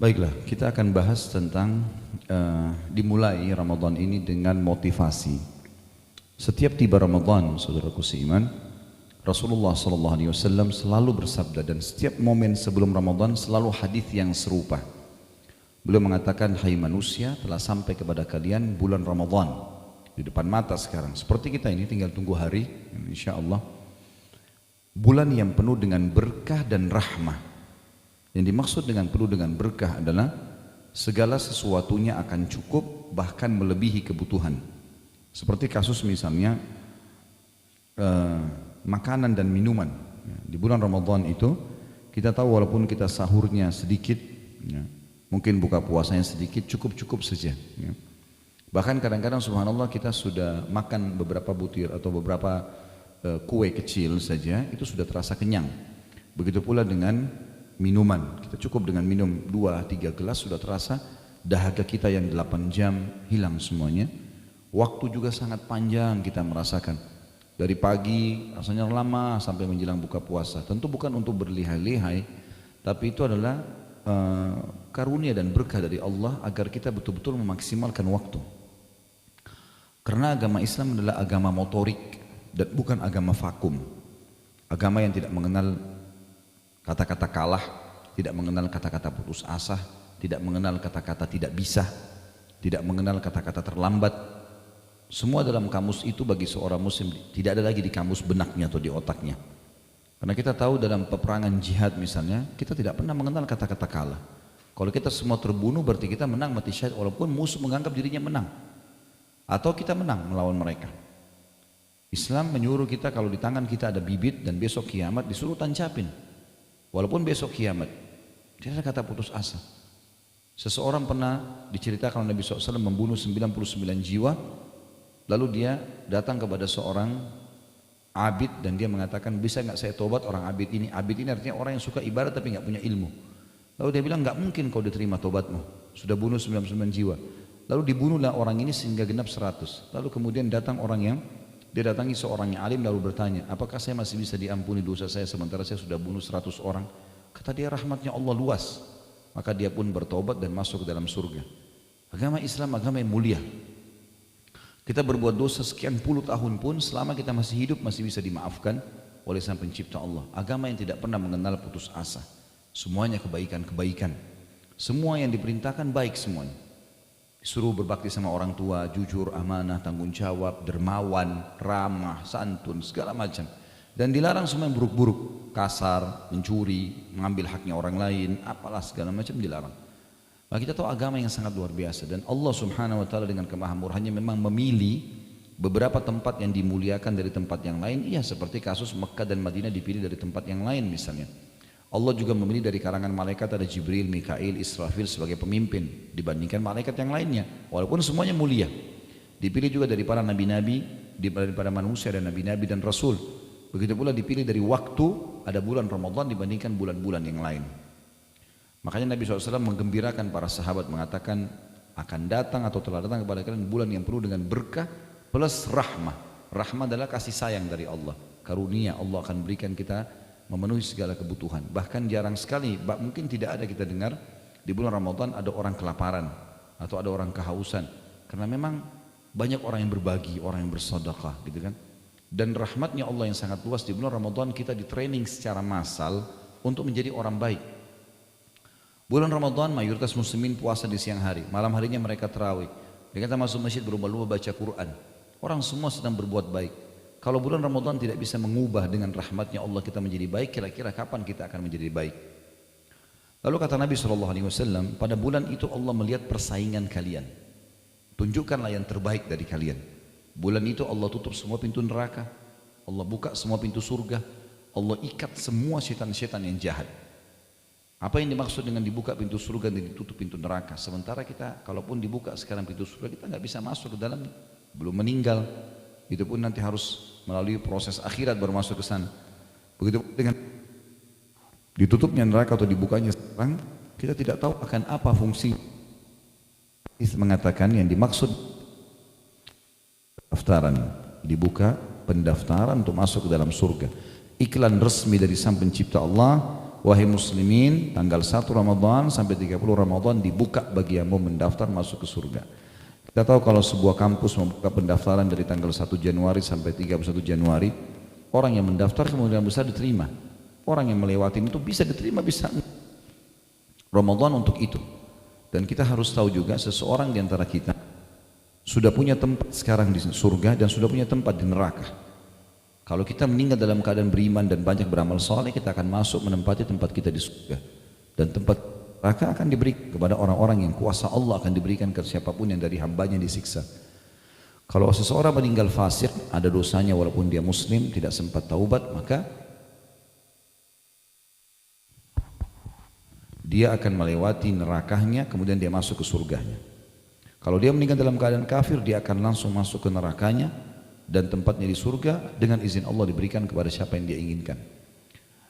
Baiklah, kita akan bahas tentang dimulai Ramadan ini dengan motivasi. Setiap tiba Ramadan, saudaraku seiman, Rasulullah SAW selalu bersabda, dan setiap momen sebelum Ramadan selalu hadis yang serupa. Beliau mengatakan, hai manusia, telah sampai kepada kalian bulan Ramadan di depan mata sekarang. Seperti kita ini tinggal tunggu hari, insya Allah. Bulan yang penuh dengan berkah dan rahmah. Yang dimaksud dengan penuh dengan berkah adalah segala sesuatunya akan cukup, bahkan melebihi kebutuhan. Seperti kasus misalnya makanan dan minuman. Di bulan Ramadan itu kita tahu walaupun kita sahurnya sedikit, mungkin buka puasanya sedikit, cukup-cukup saja. Bahkan kadang-kadang subhanallah kita sudah makan beberapa butir atau beberapa kue kecil saja, itu sudah terasa kenyang. Begitu pula dengan minuman, kita cukup dengan minum 2-3 gelas sudah terasa dahaga kita yang 8 jam hilang semuanya. Waktu juga sangat panjang kita merasakan, dari pagi rasanya lama sampai menjelang buka puasa. Tentu bukan untuk berlihai-lihai, tapi itu adalah karunia dan berkah dari Allah agar kita betul-betul memaksimalkan waktu. Karena agama Islam adalah agama motorik dan bukan agama vakum. Agama yang tidak mengenal kata-kata kalah, tidak mengenal kata-kata putus asa, tidak mengenal kata-kata tidak bisa, tidak mengenal kata-kata terlambat. Semua dalam kamus itu bagi seorang muslim tidak ada lagi di kamus benaknya atau di otaknya. Karena kita tahu dalam peperangan jihad misalnya, kita tidak pernah mengenal kata-kata kalah. Kalau kita semua terbunuh berarti kita menang mati syahid, walaupun musuh menganggap dirinya menang. Atau kita menang melawan mereka. Islam menyuruh kita kalau di tangan kita ada bibit dan besok kiamat disuruh tancapin. Walaupun besok kiamat, tidak ada kata putus asa. Seseorang pernah diceritakan Nabi SAW membunuh 99 jiwa, lalu dia datang kepada seorang abid dan dia mengatakan, bisa nggak saya tobat orang abid ini? Abid ini artinya orang yang suka ibadah tapi nggak punya ilmu. Lalu dia bilang, nggak mungkin kau diterima tobatmu, sudah bunuh 99 jiwa. Lalu dibunuhlah orang ini sehingga genap 100. Lalu kemudian datang orang yang dia datangi seorang yang alim lalu bertanya, apakah saya masih bisa diampuni dosa saya sementara saya sudah bunuh 100 orang? Kata dia, rahmatnya Allah luas. Maka dia pun bertobat dan masuk ke dalam surga. Agama Islam agama yang mulia. Kita berbuat dosa sekian puluh tahun pun selama kita masih hidup masih bisa dimaafkan oleh Sang Pencipta Allah. Agama yang tidak pernah mengenal putus asa. Semuanya kebaikan-kebaikan. Semua yang diperintahkan baik semuanya. Disuruh berbakti sama orang tua, jujur, amanah, tanggung jawab, dermawan, ramah, santun, segala macam. Dan dilarang semua yang buruk-buruk, kasar, mencuri, mengambil haknya orang lain, apalah segala macam dilarang. Maka kita tahu agama yang sangat luar biasa. Dan Allah Subhanahu Wa Taala dengan kemahamurahannya memang memilih beberapa tempat yang dimuliakan dari tempat yang lain. Iya, seperti kasus Mekah dan Madinah dipilih dari tempat yang lain misalnya. Allah juga memilih dari karangan malaikat ada Jibril, Mikail, Israfil sebagai pemimpin dibandingkan malaikat yang lainnya. Walaupun semuanya mulia. Dipilih juga dari para nabi-nabi, daripada manusia dan nabi-nabi dan rasul. Begitu pula dipilih dari waktu, ada bulan Ramadan dibandingkan bulan-bulan yang lain. Makanya Nabi SAW menggembirakan para sahabat mengatakan akan datang atau telah datang kepada kalian bulan yang penuh dengan berkah plus rahmah. Rahmah adalah kasih sayang dari Allah. Karunia Allah akan berikan kita memenuhi segala kebutuhan. Bahkan jarang sekali, mungkin tidak ada kita dengar di bulan Ramadan ada orang kelaparan atau ada orang kehausan. Karena memang banyak orang yang berbagi, orang yang bersedekah gitu kan. Dan rahmatnya Allah yang sangat luas di bulan Ramadan kita di training secara massal untuk menjadi orang baik. Bulan Ramadan mayoritas muslimin puasa di siang hari, malam harinya mereka tarawih. Mereka masuk masjid berlomba-lomba baca Quran. Orang semua sedang berbuat baik. Kalau bulan Ramadan tidak bisa mengubah dengan rahmatnya Allah kita menjadi baik, kira-kira kapan kita akan menjadi baik? Lalu kata Nabi SAW, pada bulan itu Allah melihat persaingan kalian. Tunjukkanlah yang terbaik dari kalian. Bulan itu Allah tutup semua pintu neraka. Allah buka semua pintu surga. Allah ikat semua setan-setan yang jahat. Apa yang dimaksud dengan dibuka pintu surga dan ditutup pintu neraka? Sementara kita, kalaupun dibuka sekarang pintu surga, kita nggak bisa masuk ke dalam, belum meninggal. Itu pun nanti harus melalui proses akhirat baru masuk ke sana. Begitu dengan ditutupnya neraka atau dibukanya sekarang, kita tidak tahu akan apa fungsi. Hadis mengatakan yang dimaksud pendaftaran, dibuka pendaftaran untuk masuk ke dalam surga. Iklan resmi dari Sang Pencipta Allah, wahai muslimin, tanggal 1 Ramadan sampai 30 Ramadan dibuka bagi yang mau mendaftar masuk ke surga. Kita tahu kalau sebuah kampus membuka pendaftaran dari tanggal 1 Januari sampai 31 Januari, orang yang mendaftar kemungkinan besar diterima. Orang yang melewati itu bisa diterima, bisa. Ramadan untuk itu. Dan kita harus tahu juga seseorang di antara kita sudah punya tempat sekarang di surga dan sudah punya tempat di neraka. Kalau kita meninggal dalam keadaan beriman dan banyak beramal saleh, kita akan masuk menempati tempat kita di surga. Dan tempat neraka akan diberikan kepada orang-orang yang kuasa Allah akan diberikan ke siapapun yang dari hambanya disiksa. Kalau seseorang meninggal fasik, ada dosanya walaupun dia muslim, tidak sempat taubat, maka dia akan melewati nerakanya, kemudian dia masuk ke surganya. Kalau dia meninggal dalam keadaan kafir, dia akan langsung masuk ke nerakanya, dan tempatnya di surga dengan izin Allah diberikan kepada siapa yang dia inginkan.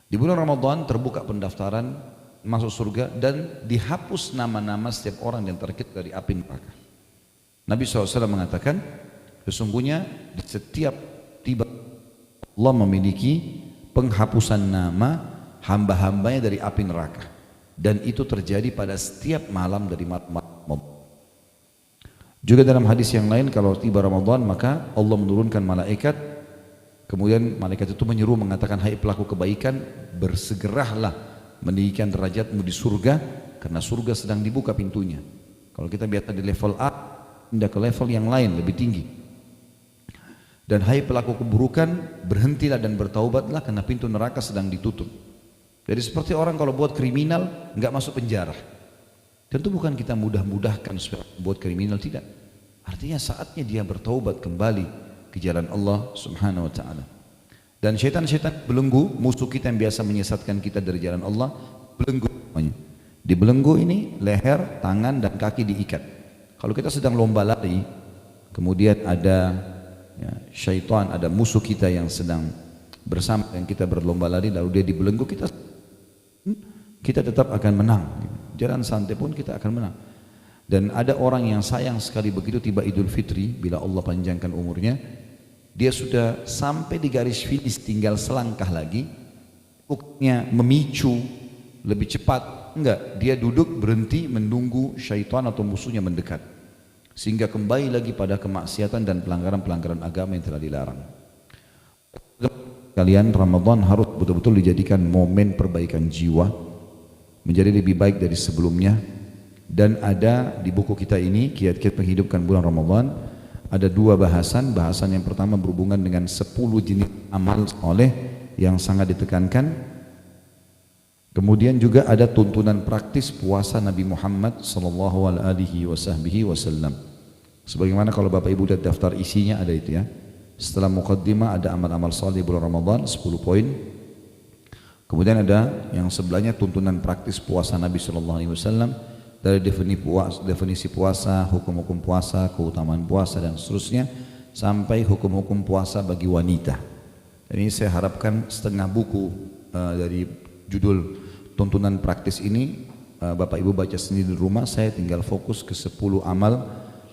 Di bulan Ramadan terbuka pendaftaran masuk surga dan dihapus nama-nama setiap orang yang terkait dari api neraka. Nabi SAW mengatakan, sesungguhnya di setiap tiba Allah memiliki penghapusan nama hamba-hambanya dari api neraka, dan itu terjadi pada setiap malam dari malam. Juga dalam hadis yang lain, kalau tiba Ramadan maka Allah menurunkan malaikat, kemudian malaikat itu menyeru mengatakan, hai pelaku kebaikan, bersegeralah meninggikan derajatmu di surga, karena surga sedang dibuka pintunya. Kalau kita biasa di level A, pindah ke level yang lain lebih tinggi. Dan hai pelaku keburukan, berhentilah dan bertaubatlah karena pintu neraka sedang ditutup. Jadi seperti orang kalau buat kriminal nggak masuk penjara. Tentu bukan kita mudah-mudahkan supaya buat kriminal, tidak. Artinya saatnya dia bertaubat kembali ke jalan Allah Subhanahu wa taala. Dan syaitan-syaitan belenggu, musuh kita yang biasa menyesatkan kita dari jalan Allah, belenggu namanya. Di belenggu ini leher, tangan dan kaki diikat. Kalau kita sedang lomba lari, kemudian ada syaitan, ada musuh kita yang sedang bersama dengan kita berlomba lari, lalu dia dibelenggu, kita tetap akan menang. Jalan santai pun kita akan menang. Dan ada orang yang sayang sekali begitu tiba Idul Fitri, bila Allah panjangkan umurnya, dia sudah sampai di garis finish, tinggal selangkah lagi, bukannya memicu lebih cepat, enggak, dia duduk berhenti menunggu syaitan atau musuhnya mendekat, sehingga kembali lagi pada kemaksiatan dan pelanggaran-pelanggaran agama yang telah dilarang. Kalian, Ramadan harus betul-betul dijadikan momen perbaikan jiwa, menjadi lebih baik dari sebelumnya. Dan ada di buku kita ini, kiat-kiat menghidupkan bulan Ramadan, ada dua bahasan. Bahasan yang pertama berhubungan dengan 10 jenis amal soleh yang sangat ditekankan. Kemudian juga ada tuntunan praktis puasa Nabi Muhammad sallallahu alaihi wasallam. Sebagaimana kalau Bapak Ibu lihat daftar isinya ada itu ya. Setelah muqaddimah ada amal-amal soleh bulan Ramadan 10 poin. Kemudian ada yang sebelahnya tuntunan praktis puasa Nabi sallallahu alaihi wasallam, dari definisi puasa, hukum-hukum puasa, keutamaan puasa dan seterusnya, sampai hukum-hukum puasa bagi wanita. Ini saya harapkan setengah buku dari judul tuntunan praktis ini Bapak Ibu baca sendiri di rumah. Saya tinggal fokus ke 10 amal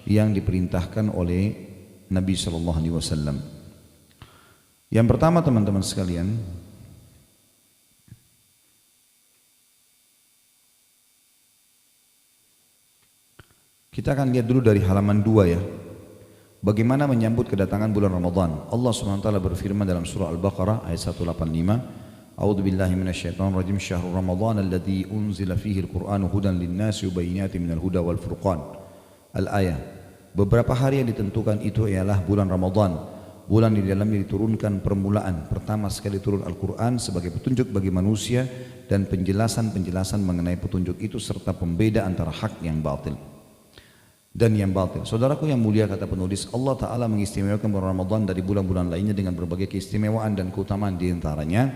yang diperintahkan oleh Nabi sallallahu alaihi wasallam. Yang pertama, teman-teman sekalian, kita akan lihat dulu dari halaman 2 ya. Bagaimana menyambut kedatangan bulan Ramadan. Allah SWT berfirman dalam surah Al-Baqarah ayat 185. A'udzu billahi minasyaitonir rajim. Syahrul Ramadan alladzi unzila fihi al-Qur'anu hudan lin-nasi wa bayyinatin minal huda wal furqan. Al-ayah. Beberapa hari yang ditentukan itu ialah bulan Ramadan. Bulan di dalamnya diturunkan permulaan. Pertama sekali turun Al-Qur'an sebagai petunjuk bagi manusia dan penjelasan-penjelasan mengenai petunjuk itu serta pembeda antara hak yang batil dan yang batil. Saudaraku yang mulia, kata penulis, Allah Ta'ala mengistimewakan bulan Ramadan dari bulan-bulan lainnya dengan berbagai keistimewaan dan keutamaan. Di antaranya,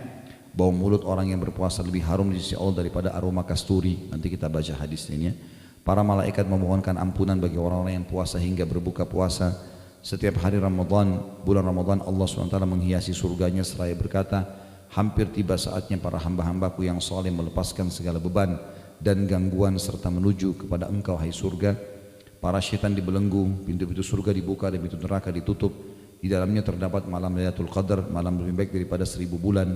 bau mulut orang yang berpuasa lebih harum di sisi Allah daripada aroma kasturi. Nanti kita baca hadisnya ini. Para malaikat memohonkan ampunan bagi orang-orang yang puasa hingga berbuka puasa. Setiap hari Ramadan, bulan Ramadan, Allah SWT menghiasi surganya seraya berkata, hampir tiba saatnya para hamba-hambaku yang saleh melepaskan segala beban dan gangguan serta menuju kepada engkau, hai surga. Para syaitan dibelenggu, pintu-pintu surga dibuka dan pintu neraka ditutup. Di dalamnya terdapat malam Lailatul Qadar, malam lebih baik daripada 1000 bulan.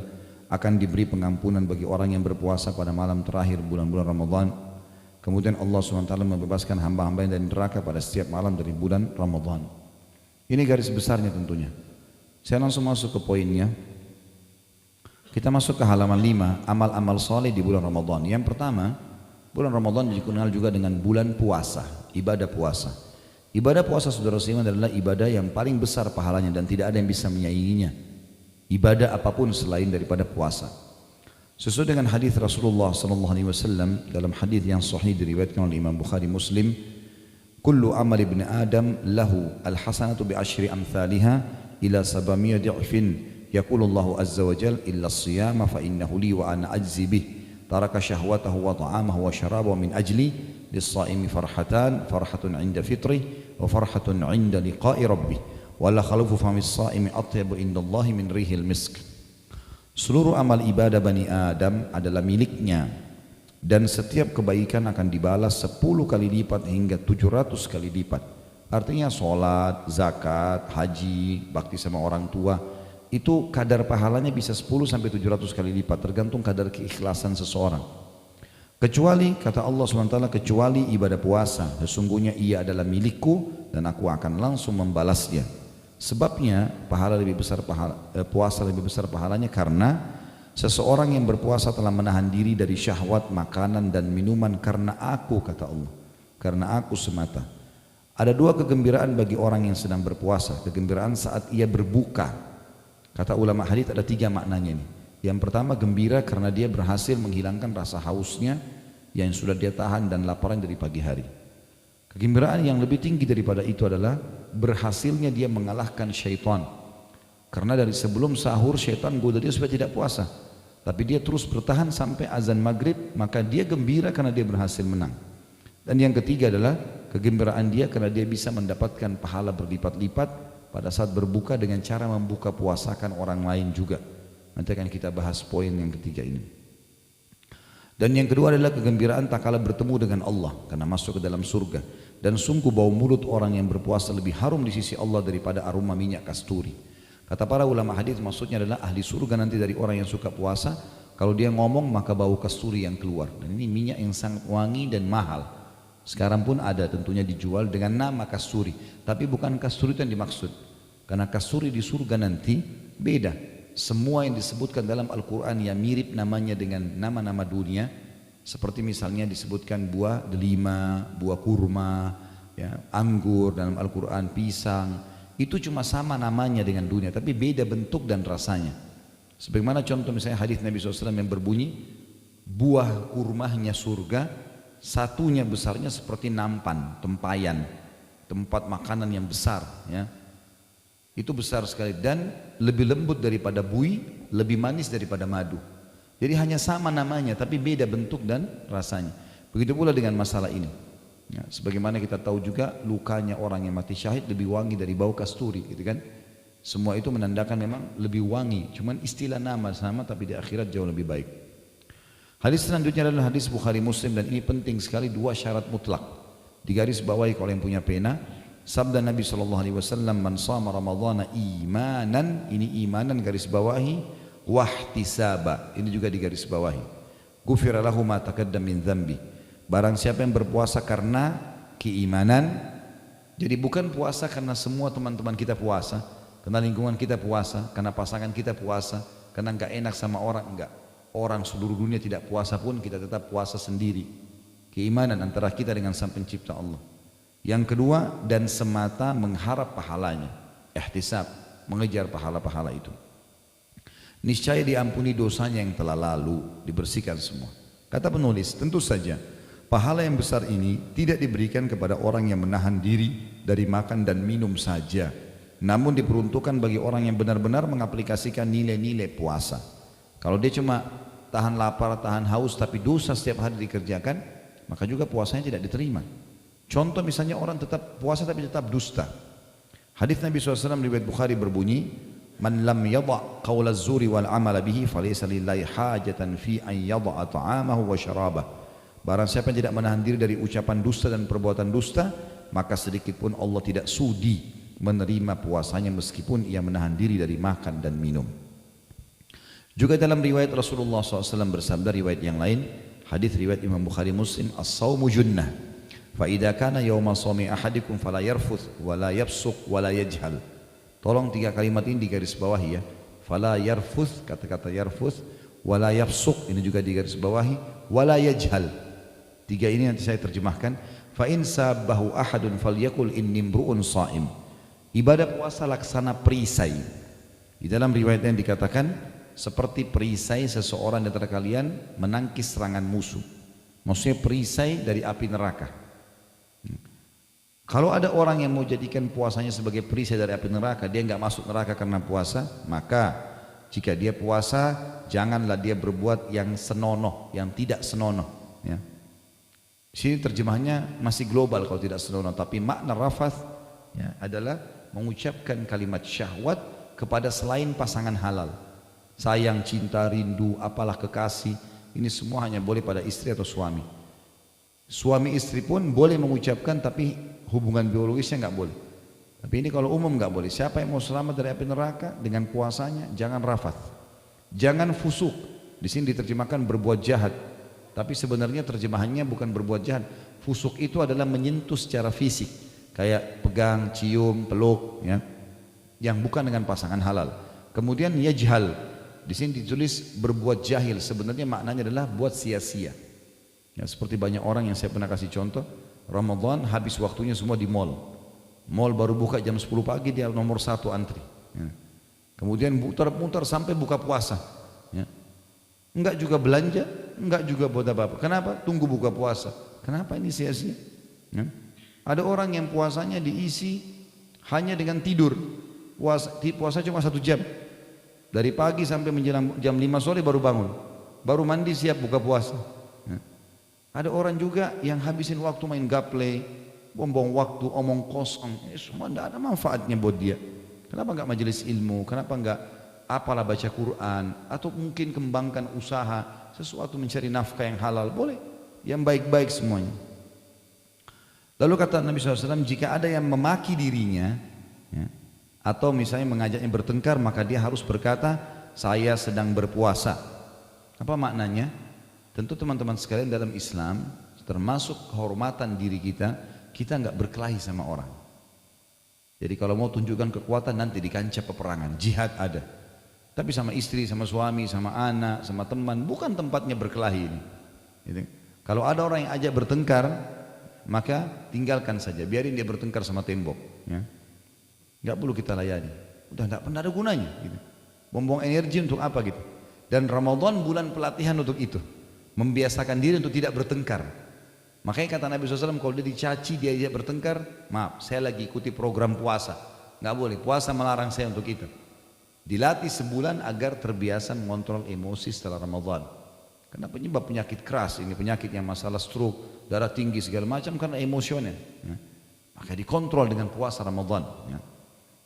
akan diberi pengampunan bagi orang yang berpuasa pada malam terakhir bulan-bulan Ramadan. Kemudian Allah SWT membebaskan hamba-hamba dari neraka pada setiap malam dari bulan Ramadan. Ini garis besarnya tentunya. Saya langsung masuk ke poinnya. Kita masuk ke halaman 5, amal-amal soleh di bulan Ramadan. Yang pertama, bulan Ramadan dikenal juga dengan bulan puasa, ibadah puasa. Ibadah puasa saudara seiman adalah ibadah yang paling besar pahalanya dan tidak ada yang bisa menyainginya. Ibadah apapun selain daripada puasa. Sesuai dengan hadis Rasulullah SAW dalam hadis yang sahih diriwayatkan oleh Imam Bukhari Muslim, kullu amal ibn Adam lahu al-hasanatu bi asyri amthaliha ila 700 di'fin yaqulullahu azza wa jal illa as-siyama fa innahu li wa ana ajzi bih taraka syahwatahu wa ta'amahu wa syarabahu min ajli lis-saimi farhatan farhatun 'inda fitrih wa farhatun 'inda liqa'i rabbih wa la khalufu famis saimi atyabu indallahi min rihil misk. Seluruh amal ibadah Bani Adam adalah miliknya dan setiap kebaikan akan dibalas 10 kali lipat hingga 700 kali lipat. Artinya sholat, zakat, haji, bakti sama orang tua, itu kadar pahalanya bisa 10 sampai 700 kali lipat tergantung kadar keikhlasan seseorang. Kecuali kata Allah SWT, kecuali ibadah puasa, sesungguhnya ia adalah milikku dan aku akan langsung membalasnya. Sebabnya puasa lebih besar pahalanya karena seseorang yang berpuasa telah menahan diri dari syahwat makanan dan minuman karena aku, kata Allah, karena aku semata. Ada 2 kegembiraan bagi orang yang sedang berpuasa. Kegembiraan saat ia berbuka. Kata ulama hadits ada 3 maknanya nih. Yang pertama, gembira karena dia berhasil menghilangkan rasa hausnya yang sudah dia tahan dan laparan dari pagi hari. Kegembiraan yang lebih tinggi daripada itu adalah berhasilnya dia mengalahkan syaitan. Karena dari sebelum sahur syaitan goda dia supaya tidak puasa, tapi dia terus bertahan sampai azan maghrib, maka dia gembira karena dia berhasil menang. Dan yang ketiga adalah kegembiraan dia karena dia bisa mendapatkan pahala berlipat-lipat pada saat berbuka dengan cara membuka puasakan orang lain juga. Nanti akan kita bahas poin yang ketiga ini. Dan yang kedua adalah kegembiraan tak kala bertemu dengan Allah karena masuk ke dalam surga. Dan sungguh bau mulut orang yang berpuasa lebih harum di sisi Allah daripada aroma minyak kasturi. Kata para ulama hadis maksudnya adalah ahli surga nanti dari orang yang suka puasa, kalau dia ngomong maka bau kasturi yang keluar. Dan ini minyak yang sangat wangi dan mahal. Sekarang pun ada tentunya dijual dengan nama kasturi, tapi bukan kasturi itu yang dimaksud. Karena kasturi di surga nanti beda. Semua yang disebutkan dalam Al-Quran yang mirip namanya dengan nama-nama dunia, seperti misalnya disebutkan buah delima, buah kurma, ya, anggur dalam Al-Quran, pisang, itu cuma sama namanya dengan dunia, tapi beda bentuk dan rasanya. Sebagaimana contoh misalnya hadis Nabi SAW yang berbunyi, buah kurmanya surga, satunya besarnya seperti nampan, tempayan, tempat makanan yang besar, ya. Itu besar sekali dan lebih lembut daripada buih, lebih manis daripada madu. Jadi hanya sama namanya tapi beda bentuk dan rasanya. Begitu pula dengan masalah ini. Ya, sebagaimana kita tahu juga lukanya orang yang mati syahid lebih wangi dari bau kasturi, gitu kan? Semua itu menandakan memang lebih wangi. Cuman istilah nama sama tapi di akhirat jauh lebih baik. Hadis selanjutnya adalah hadis Bukhari Muslim dan ini penting sekali, 2 syarat mutlak. Digaris bawahi kalau yang punya pena. Sabda Nabi SAW, man shama ramadhana imanan, ini imanan garis bawahi, wahtisaba, ini juga digaris bawahi. Ghufira lahu ma taqaddama min dzambi. Barang siapa yang berpuasa karena keimanan, jadi bukan puasa karena semua teman-teman kita puasa, karena lingkungan kita puasa, karena pasangan kita puasa, karena enggak enak sama orang, enggak. Orang seluruh dunia tidak puasa pun kita tetap puasa sendiri. Keimanan antara kita dengan Sang Pencipta Allah. Yang kedua, dan semata mengharap pahalanya, ihtisab, mengejar pahala-pahala itu. Niscaya diampuni dosanya yang telah lalu, dibersihkan semua. Kata penulis, tentu saja pahala yang besar ini tidak diberikan kepada orang yang menahan diri dari makan dan minum saja, namun diperuntukkan bagi orang yang benar-benar mengaplikasikan nilai-nilai puasa. Kalau dia cuma tahan lapar, tahan haus, tapi dosa setiap hari dikerjakan, maka juga puasanya tidak diterima. Contoh misalnya orang tetap puasa tapi tetap dusta. Hadis Nabi SAW riwayat Bukhari berbunyi, man lam yada' qawla az-zuri wal amala bihi falaysa lillahi hajatan fi an yada'a ta'amahu wa syarabah. Barang siapa yang tidak menahan diri dari ucapan dusta dan perbuatan dusta, maka sedikit pun Allah tidak sudi menerima puasanya meskipun ia menahan diri dari makan dan minum. Juga dalam riwayat Rasulullah SAW bersabda, riwayat yang lain, hadis riwayat Imam Bukhari Muslim, as-sawmu junnah, fa idza kana yawma sawmi ahadikum fala yarfuth wala yafsuq wala yajhal. Tolong 3 kalimat ini digaris bawahi ya. Fala yarfuth, kata-kata yarfuth, wala yafsuq, ini juga digaris bawahi, wala yajhal. 3 ini nanti saya terjemahkan. Fa in sabahu ahadun falyakul inni imru'un sha'im. Ibadah puasa laksana perisai. Di dalam riwayat yang dikatakan seperti perisai seseorang di antara kalian menangkis serangan musuh. Maksudnya perisai dari api neraka. Kalau ada orang yang mau jadikan puasanya sebagai perisai dari api neraka, dia nggak masuk neraka karena puasa, maka jika dia puasa, janganlah dia berbuat yang senonoh, yang tidak senonoh. Ya. Sini terjemahnya masih global kalau tidak senonoh, tapi makna rafath ya, adalah mengucapkan kalimat syahwat kepada selain pasangan halal. Sayang, cinta, rindu, apalah kekasih, ini semua hanya boleh pada istri atau suami. Suami istri pun boleh mengucapkan, tapi hubungan biologisnya nggak boleh. Tapi ini kalau umum nggak boleh. Siapa yang mau selamat dari api neraka dengan puasanya, jangan rafath, jangan fusuk. Di sini diterjemahkan berbuat jahat, tapi sebenarnya terjemahannya bukan berbuat jahat. Fusuk itu adalah menyentuh secara fisik, kayak pegang, cium, peluk, ya, yang bukan dengan pasangan halal. Kemudian yajhal. Di sini ditulis berbuat jahil, sebenarnya maknanya adalah buat sia-sia. Ya, seperti banyak orang yang saya pernah kasih contoh, Ramadan habis waktunya semua di mall. Mall baru buka jam 10 pagi dia nomor 1 antri. Ya. Kemudian muter-muter sampai buka puasa. Ya. Enggak juga belanja, enggak juga buat apa-apa. Kenapa? Tunggu buka puasa. Kenapa ini sia-sia? Ya. Ada orang yang puasanya diisi hanya dengan tidur. Puasa cuma 1 jam. Dari pagi sampai menjelang jam 5 sore baru bangun, baru mandi siap buka puasa. Ada orang juga yang habisin waktu main gaple, buang waktu, omong kosong, semua tidak ada manfaatnya buat dia. Kenapa enggak majelis ilmu? Kenapa enggak apalah baca Quran? Atau mungkin kembangkan usaha, sesuatu mencari nafkah yang halal, boleh, yang baik-baik semuanya. Lalu kata Nabi SAW, jika ada yang memaki dirinya, ya, atau misalnya mengajaknya bertengkar, maka dia harus berkata, saya sedang berpuasa. Apa maknanya? Tentu teman-teman sekalian, dalam Islam termasuk kehormatan diri kita, kita enggak berkelahi sama orang. Jadi kalau mau tunjukkan kekuatan nanti di kancah peperangan, jihad ada. Tapi sama istri, sama suami, sama anak, sama teman, bukan tempatnya berkelahi ini. Gitu. Kalau ada orang yang ajak bertengkar, maka tinggalkan saja, biarin dia bertengkar sama tembok. Ya. Nggak perlu kita layani, udah nggak pernah ada gunanya gitu. Buang-buang energi untuk apa gitu. Dan Ramadan bulan pelatihan untuk itu, membiasakan diri untuk tidak bertengkar. Makanya kata Nabi SAW, kalau dia dicaci, dia bertengkar, maaf, saya lagi ikuti program puasa, nggak boleh, puasa melarang saya untuk itu. Dilatih sebulan agar terbiasa mengontrol emosi setelah Ramadan. Karena penyebab penyakit keras ini, penyakit yang masalah stroke, darah tinggi segala macam karena emosional. Ya. Maka dikontrol dengan puasa Ramadan. Ya.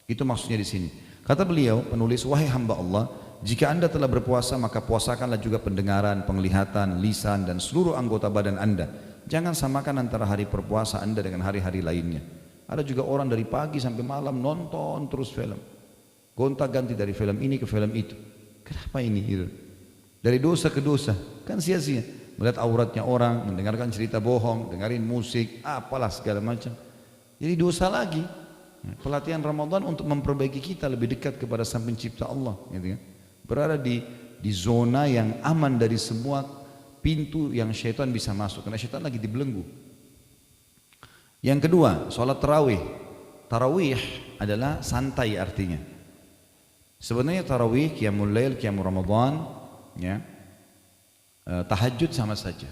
Itu maksudnya di sini. Kata beliau, penulis, wahai hamba Allah, jika anda telah berpuasa, maka puasakanlah juga pendengaran, penglihatan, lisan, dan seluruh anggota badan anda. Jangan samakan antara hari berpuasa anda dengan hari-hari lainnya. Ada juga orang dari pagi sampai malam nonton terus film, gonta-ganti dari film ini ke film itu. Kenapa ini? Dari dosa ke dosa, kan sia-sia. Melihat auratnya orang, mendengarkan cerita bohong, dengerin musik, apalah segala macam. Jadi dosa lagi. Pelatihan Ramadan untuk memperbaiki kita lebih dekat kepada Sang Pencipta Allah, gitu kan? Berada di zona yang aman dari semua pintu yang syaitan bisa masuk, karena syaitan lagi dibelenggu. Yang kedua, sholat tarawih. Tarawih adalah santai artinya. Sebenarnya tarawih, qiyamul lail, qiyamul Ramadan, ya, tahajud sama saja,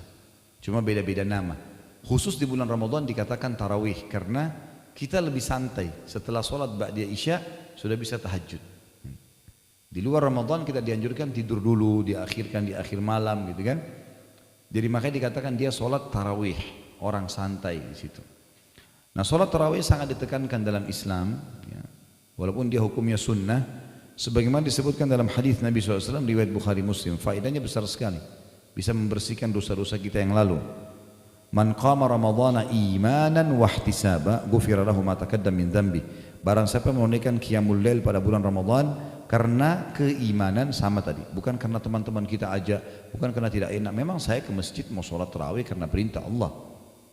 cuma beda-beda nama. Khusus di bulan Ramadan dikatakan tarawih karena kita lebih santai, setelah sholat ba'da isya sudah bisa tahajud. Di luar Ramadan kita dianjurkan tidur dulu, diakhirkan di akhir malam gitu kan. Jadi makanya dikatakan dia sholat tarawih, orang santai di situ. Nah, sholat tarawih sangat ditekankan dalam Islam, ya, walaupun dia hukumnya sunnah, sebagaimana disebutkan dalam hadis Nabi SAW riwayat Bukhari Muslim. Faedahnya besar sekali, bisa membersihkan dosa-dosa kita yang lalu. Man qama ramadhana imanan wa ihtisaba ghufira lahu ma taqaddama min dhanbi. Barang siapa menunaikan qiyamul lail pada bulan Ramadan, Karena keimanan sama tadi, bukan karena teman-teman kita ajak, bukan karena tidak enak. Memang saya ke masjid mau sholat tarawih karena perintah Allah.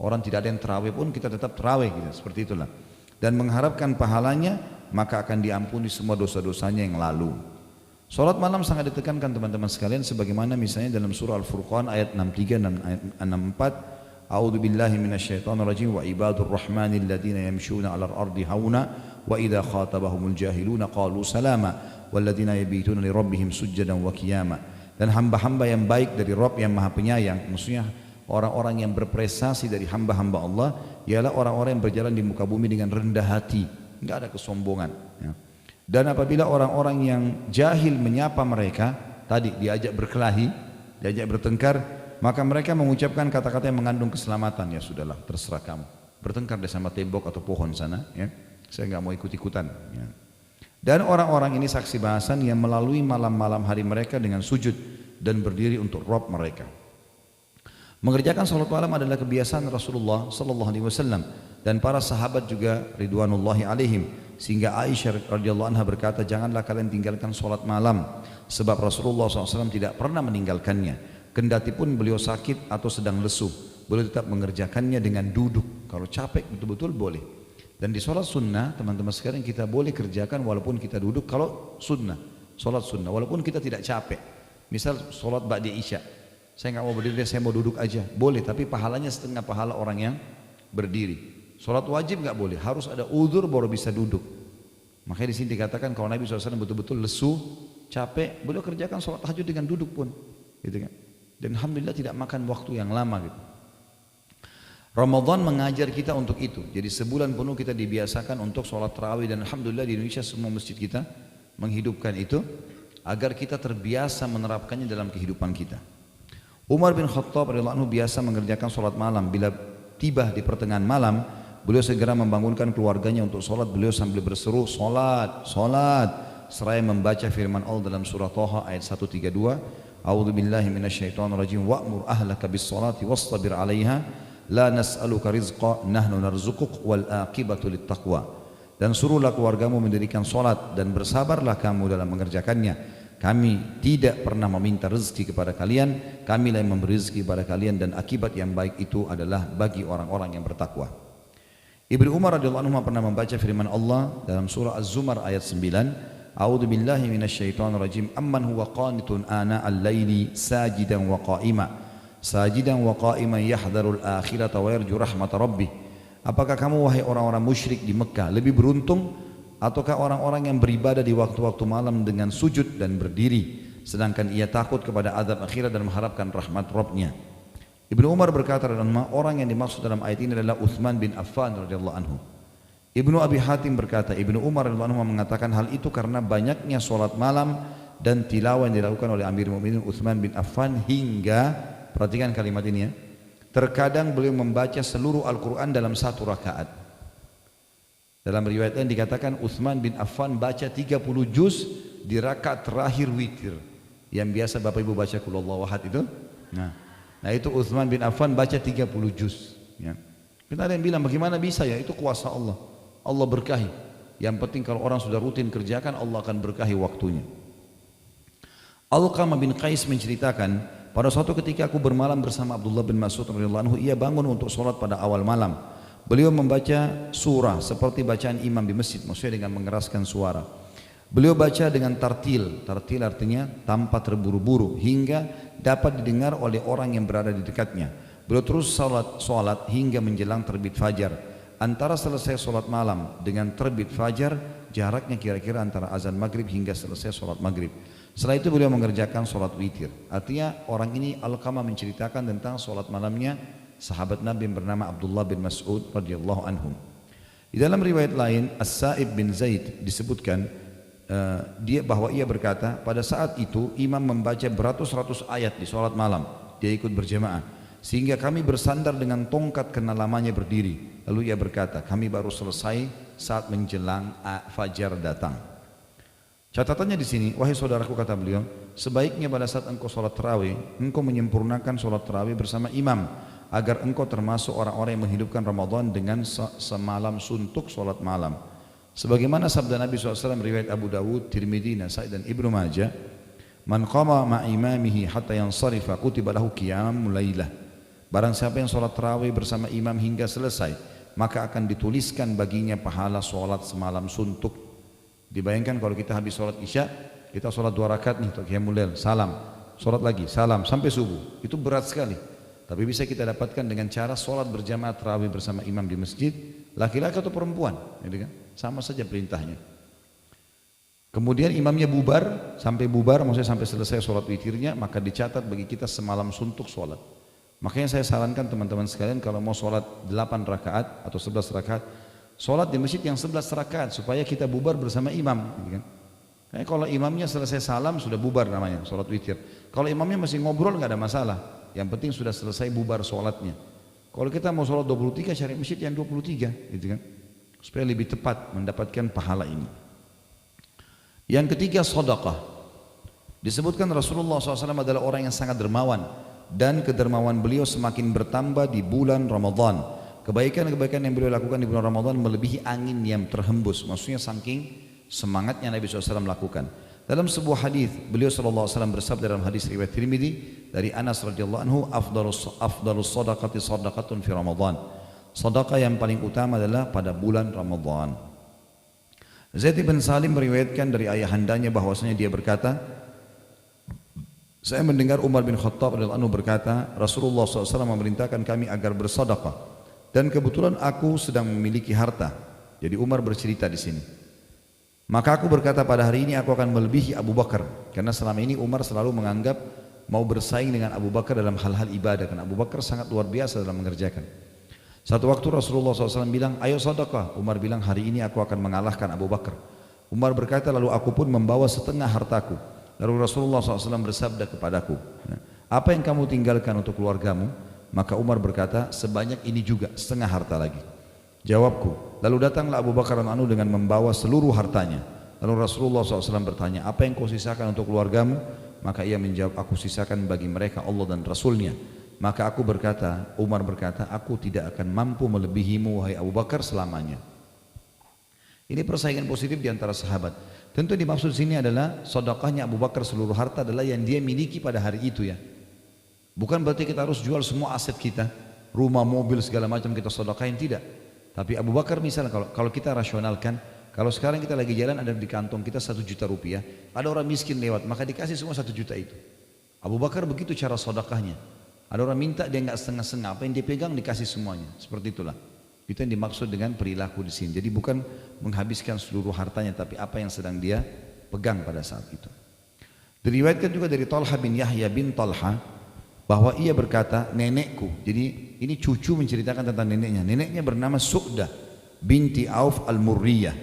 Orang tidak ada yang tarawih pun kita tetap tarawih gitu, seperti itulah. Dan mengharapkan pahalanya, maka akan diampuni semua dosa-dosanya yang lalu. Sholat malam sangat ditekankan teman-teman sekalian, sebagaimana misalnya dalam surah Al-Furqan ayat 63 dan ayat 64. A'udzu billahi minasyaitonir rajim wa ibadur rahmanil ladzina yamshuna 'alal ardi hauna wa idza khatabahumul jahiluna qalu salama walladzina yabituna li rabbihim sujjadan wa qiyama. Dan hamba-hamba yang baik dari Rabb yang Maha Penyayang, maksudnya orang-orang yang berprestasi dari hamba-hamba Allah ialah orang-orang yang berjalan di muka bumi dengan rendah hati, enggak ada kesombongan ya. Dan apabila orang-orang yang jahil menyapa mereka, tadi diajak berkelahi, diajak bertengkar, maka mereka mengucapkan kata-kata yang mengandung keselamatan. Ya sudahlah, terserah kamu, bertengkar di sama tembok atau pohon sana ya, saya nggak mau ikut-ikutan ya. Dan orang-orang ini saksi bahasan yang melalui malam-malam hari mereka dengan sujud dan berdiri untuk Rabb mereka. Mengerjakan salat malam adalah kebiasaan Rasulullah sallallahu alaihi wasallam dan para sahabat juga ridwanullahi alaihim, sehingga Aisyah radhiyallahu anha berkata, janganlah kalian tinggalkan salat malam, sebab Rasulullah SAW tidak pernah meninggalkannya. Kendati pun beliau sakit atau sedang lesu, beliau tetap mengerjakannya dengan duduk. Kalau capek betul-betul boleh. Dan di sholat sunnah teman-teman sekalian kita boleh kerjakan walaupun kita duduk. Kalau sunnah, sholat sunnah walaupun kita tidak capek. Misal sholat ba'da isya, saya nggak mau berdiri, saya mau duduk aja, boleh. Tapi pahalanya setengah pahala orang yang berdiri. Sholat wajib nggak boleh, harus ada uzur baru bisa duduk. Makanya di sini dikatakan kalau Nabi SAW betul-betul lesu, capek, beliau kerjakan sholat tahajud dengan duduk pun, gitu kan. Dan alhamdulillah tidak makan waktu yang lama gitu. Ramadan mengajar kita untuk itu. Jadi sebulan penuh kita dibiasakan untuk sholat tarawih, dan alhamdulillah di Indonesia semua masjid kita menghidupkan itu agar kita terbiasa menerapkannya dalam kehidupan kita. Umar bin Khattab radhiyallahu anhu biasa mengerjakan sholat malam. Bila tiba di pertengahan malam, beliau segera membangunkan keluarganya untuk sholat. Beliau sambil berseru sholat, sholat, seraya membaca firman Allah dalam surah Thaha ayat 132. A'udzu billahi minasyaitonir rajim wa'mur ahlaka bis sholati wastabir 'alaiha la nas'aluka rizqa nahnu narzuquk wal aqibatu lit taqwa. Dan suruhlah keluargamu mendirikan salat dan bersabarlah kamu dalam mengerjakannya. Kami tidak pernah meminta rezeki kepada kalian, kamilah yang memberi rezeki kepada kalian, dan akibat yang baik itu adalah bagi orang-orang yang bertakwa. Ibnu Umar radhiyallahu anhu pernah membaca firman Allah dalam surah Az-Zumar ayat 9. A'udzu billahi minasyaitonir rajim amman huwa qanitun ana al-laili sajidan wa qa'ima sajidan wa qa'iman yahdharul akhirata wa yarju rahmat rabbih. Apakah kamu wahai orang-orang musyrik di Mekah lebih beruntung ataukah orang-orang yang beribadah di waktu-waktu malam dengan sujud dan berdiri sedangkan ia takut kepada azab akhirat dan mengharapkan rahmat Rabbnya? Ibnu Umar berkata, orang yang dimaksud dalam ayat ini adalah Utsman bin Affan radhiyallahu anhu. Ibnu Abi Hatim berkata, Ibnu Umar radhiyallahu anhu mengatakan hal itu karena banyaknya solat malam dan tilawah yang dilakukan oleh Amir Mu'minin Utsman bin Affan hingga, perhatikan kalimat ini ya, terkadang beliau membaca seluruh Al-Quran dalam satu rakaat. Dalam riwayat lain dikatakan Utsman bin Affan baca 30 juz di rakaat terakhir witir, yang biasa Bapak Ibu baca Qul Huwallahu Ahad itu. Nah itu Utsman bin Affan baca 30 juz ya. Kita ada yang bilang bagaimana bisa ya, itu kuasa Allah. Allah berkahi. Yang penting kalau orang sudah rutin kerjakan, Allah akan berkahi waktunya. Alqamah bin Qais menceritakan, pada suatu ketika aku bermalam bersama Abdullah bin Mas'ud radhiyallahu anhu, ia bangun untuk sholat pada awal malam. Beliau membaca surah seperti bacaan imam di masjid, maksudnya dengan mengeraskan suara. Beliau baca dengan tartil, tartil artinya tanpa terburu-buru, hingga dapat didengar oleh orang yang berada di dekatnya. Beliau terus sholat hingga menjelang terbit fajar. Antara selesai sholat malam dengan terbit fajar jaraknya kira-kira antara azan maghrib hingga selesai sholat maghrib. Setelah itu beliau mengerjakan sholat witir. Artinya orang ini Alqamah menceritakan tentang sholat malamnya sahabat Nabi yang bernama Abdullah bin Mas'ud radhiyallahu anhum. Di dalam riwayat lain As-Sa'ib bin Zaid disebutkan bahwa ia berkata, pada saat itu imam membaca beratus-ratus ayat di sholat malam, dia ikut berjamaah. Sehingga kami bersandar dengan tongkat karena lamanya berdiri. Lalu ia berkata, kami baru selesai saat menjelang fajar datang. Catatannya di sini, wahai saudaraku kata beliau, sebaiknya pada saat engkau sholat tarawih, engkau menyempurnakan sholat tarawih bersama imam, agar engkau termasuk orang-orang yang menghidupkan Ramadan dengan semalam suntuk sholat malam. Sebagaimana sabda Nabi SAW riwayat Abu Dawud, Tirmidzi, Nasai dan Ibnu Majah, "Man qama ma'imamihi hatta yansarifa kutiba lahu qiyamul lailah." Barang siapa yang sholat tarawih bersama imam hingga selesai, maka akan dituliskan baginya pahala sholat semalam suntuk. Dibayangkan kalau kita habis sholat isya, kita sholat 2 rakaat nih, qiyamul lail, salam, sholat lagi, salam sampai subuh. Itu berat sekali. Tapi bisa kita dapatkan dengan cara sholat berjamaah tarawih bersama imam di masjid, laki-laki atau perempuan, gitu kan? Sama saja perintahnya. Kemudian imamnya bubar, sampai bubar, maksudnya sampai selesai sholat witirnya, maka dicatat bagi kita semalam suntuk sholat. Makanya saya sarankan teman-teman sekalian kalau mau sholat 8 rakaat atau 11 rakaat, sholat di masjid yang 11 rakaat supaya kita bubar bersama imam, gitu kan? Kayak kalau imamnya selesai salam sudah bubar namanya sholat witir. Kalau imamnya masih ngobrol nggak ada masalah. Yang penting sudah selesai bubar sholatnya. Kalau kita mau sholat 23 cari masjid yang 23, gitu kan? Supaya lebih tepat mendapatkan pahala ini. Yang ketiga, sedekah. Disebutkan Rasulullah SAW adalah orang yang sangat dermawan dan kedermawan beliau semakin bertambah di bulan Ramadan. Kebaikan-kebaikan yang beliau lakukan di bulan Ramadan melebihi angin yang terhembus. Maksudnya saking semangatnya Nabi SAW lakukan. Dalam sebuah hadis beliau SAW bersabda dalam hadis riwayat Tirmidzi dari Anas radhiyallahu anhu, afdalus sadaqati sadaqatun fi Ramadan. Sedekah yang paling utama adalah pada bulan Ramadan. Zaid bin Salim meriwayatkan dari ayahandanya bahwasanya dia berkata, saya mendengar Umar bin Khattab radhiyallahu anhu berkata, Rasulullah SAW memerintahkan kami agar bersedekah dan kebetulan aku sedang memiliki harta. Jadi Umar bercerita di sini. Maka aku berkata pada hari ini aku akan melebihi Abu Bakar, karena selama ini Umar selalu menganggap mau bersaing dengan Abu Bakar dalam hal-hal ibadah, karena Abu Bakar sangat luar biasa dalam mengerjakan. Satu waktu Rasulullah SAW bilang, ayo sedekah. Umar bilang, hari ini aku akan mengalahkan Abu Bakar. Umar berkata, lalu aku pun membawa setengah hartaku. Lalu Rasulullah SAW bersabda kepadaku, apa yang kamu tinggalkan untuk keluargamu? Maka Umar berkata, sebanyak ini juga, setengah harta lagi. Jawabku, lalu datanglah Abu Bakar radhiyallahu anhu dengan membawa seluruh hartanya. Lalu Rasulullah SAW bertanya, apa yang kau sisakan untuk keluargamu? Maka ia menjawab, aku sisakan bagi mereka Allah dan Rasulnya. Maka aku berkata, Umar berkata, aku tidak akan mampu melebihimu wahai Abu Bakar selamanya. Ini persaingan positif di antara sahabat. Tentu dimaksud sini adalah sedekahnya Abu Bakar seluruh harta adalah yang dia miliki pada hari itu ya. Bukan berarti kita harus jual semua aset kita, rumah, mobil, segala macam kita sedekahin, tidak. Tapi Abu Bakar misalnya kalau kita rasionalkan, kalau sekarang kita lagi jalan ada di kantong kita 1 juta rupiah, ada orang miskin lewat, maka dikasih semua 1 juta itu. Abu Bakar begitu cara sedekahnya. Ada orang minta dia nggak setengah-setengah, apa yang dia pegang dikasih semuanya. Seperti itulah. Itu yang dimaksud dengan perilaku di sini. Jadi bukan menghabiskan seluruh hartanya, tapi apa yang sedang dia pegang pada saat itu. Diriwayatkan juga dari Talha bin Yahya bin Talha bahwa ia berkata, nenekku. Jadi ini cucu menceritakan tentang neneknya. Neneknya bernama Su'dah binti Auf al-Murriyah,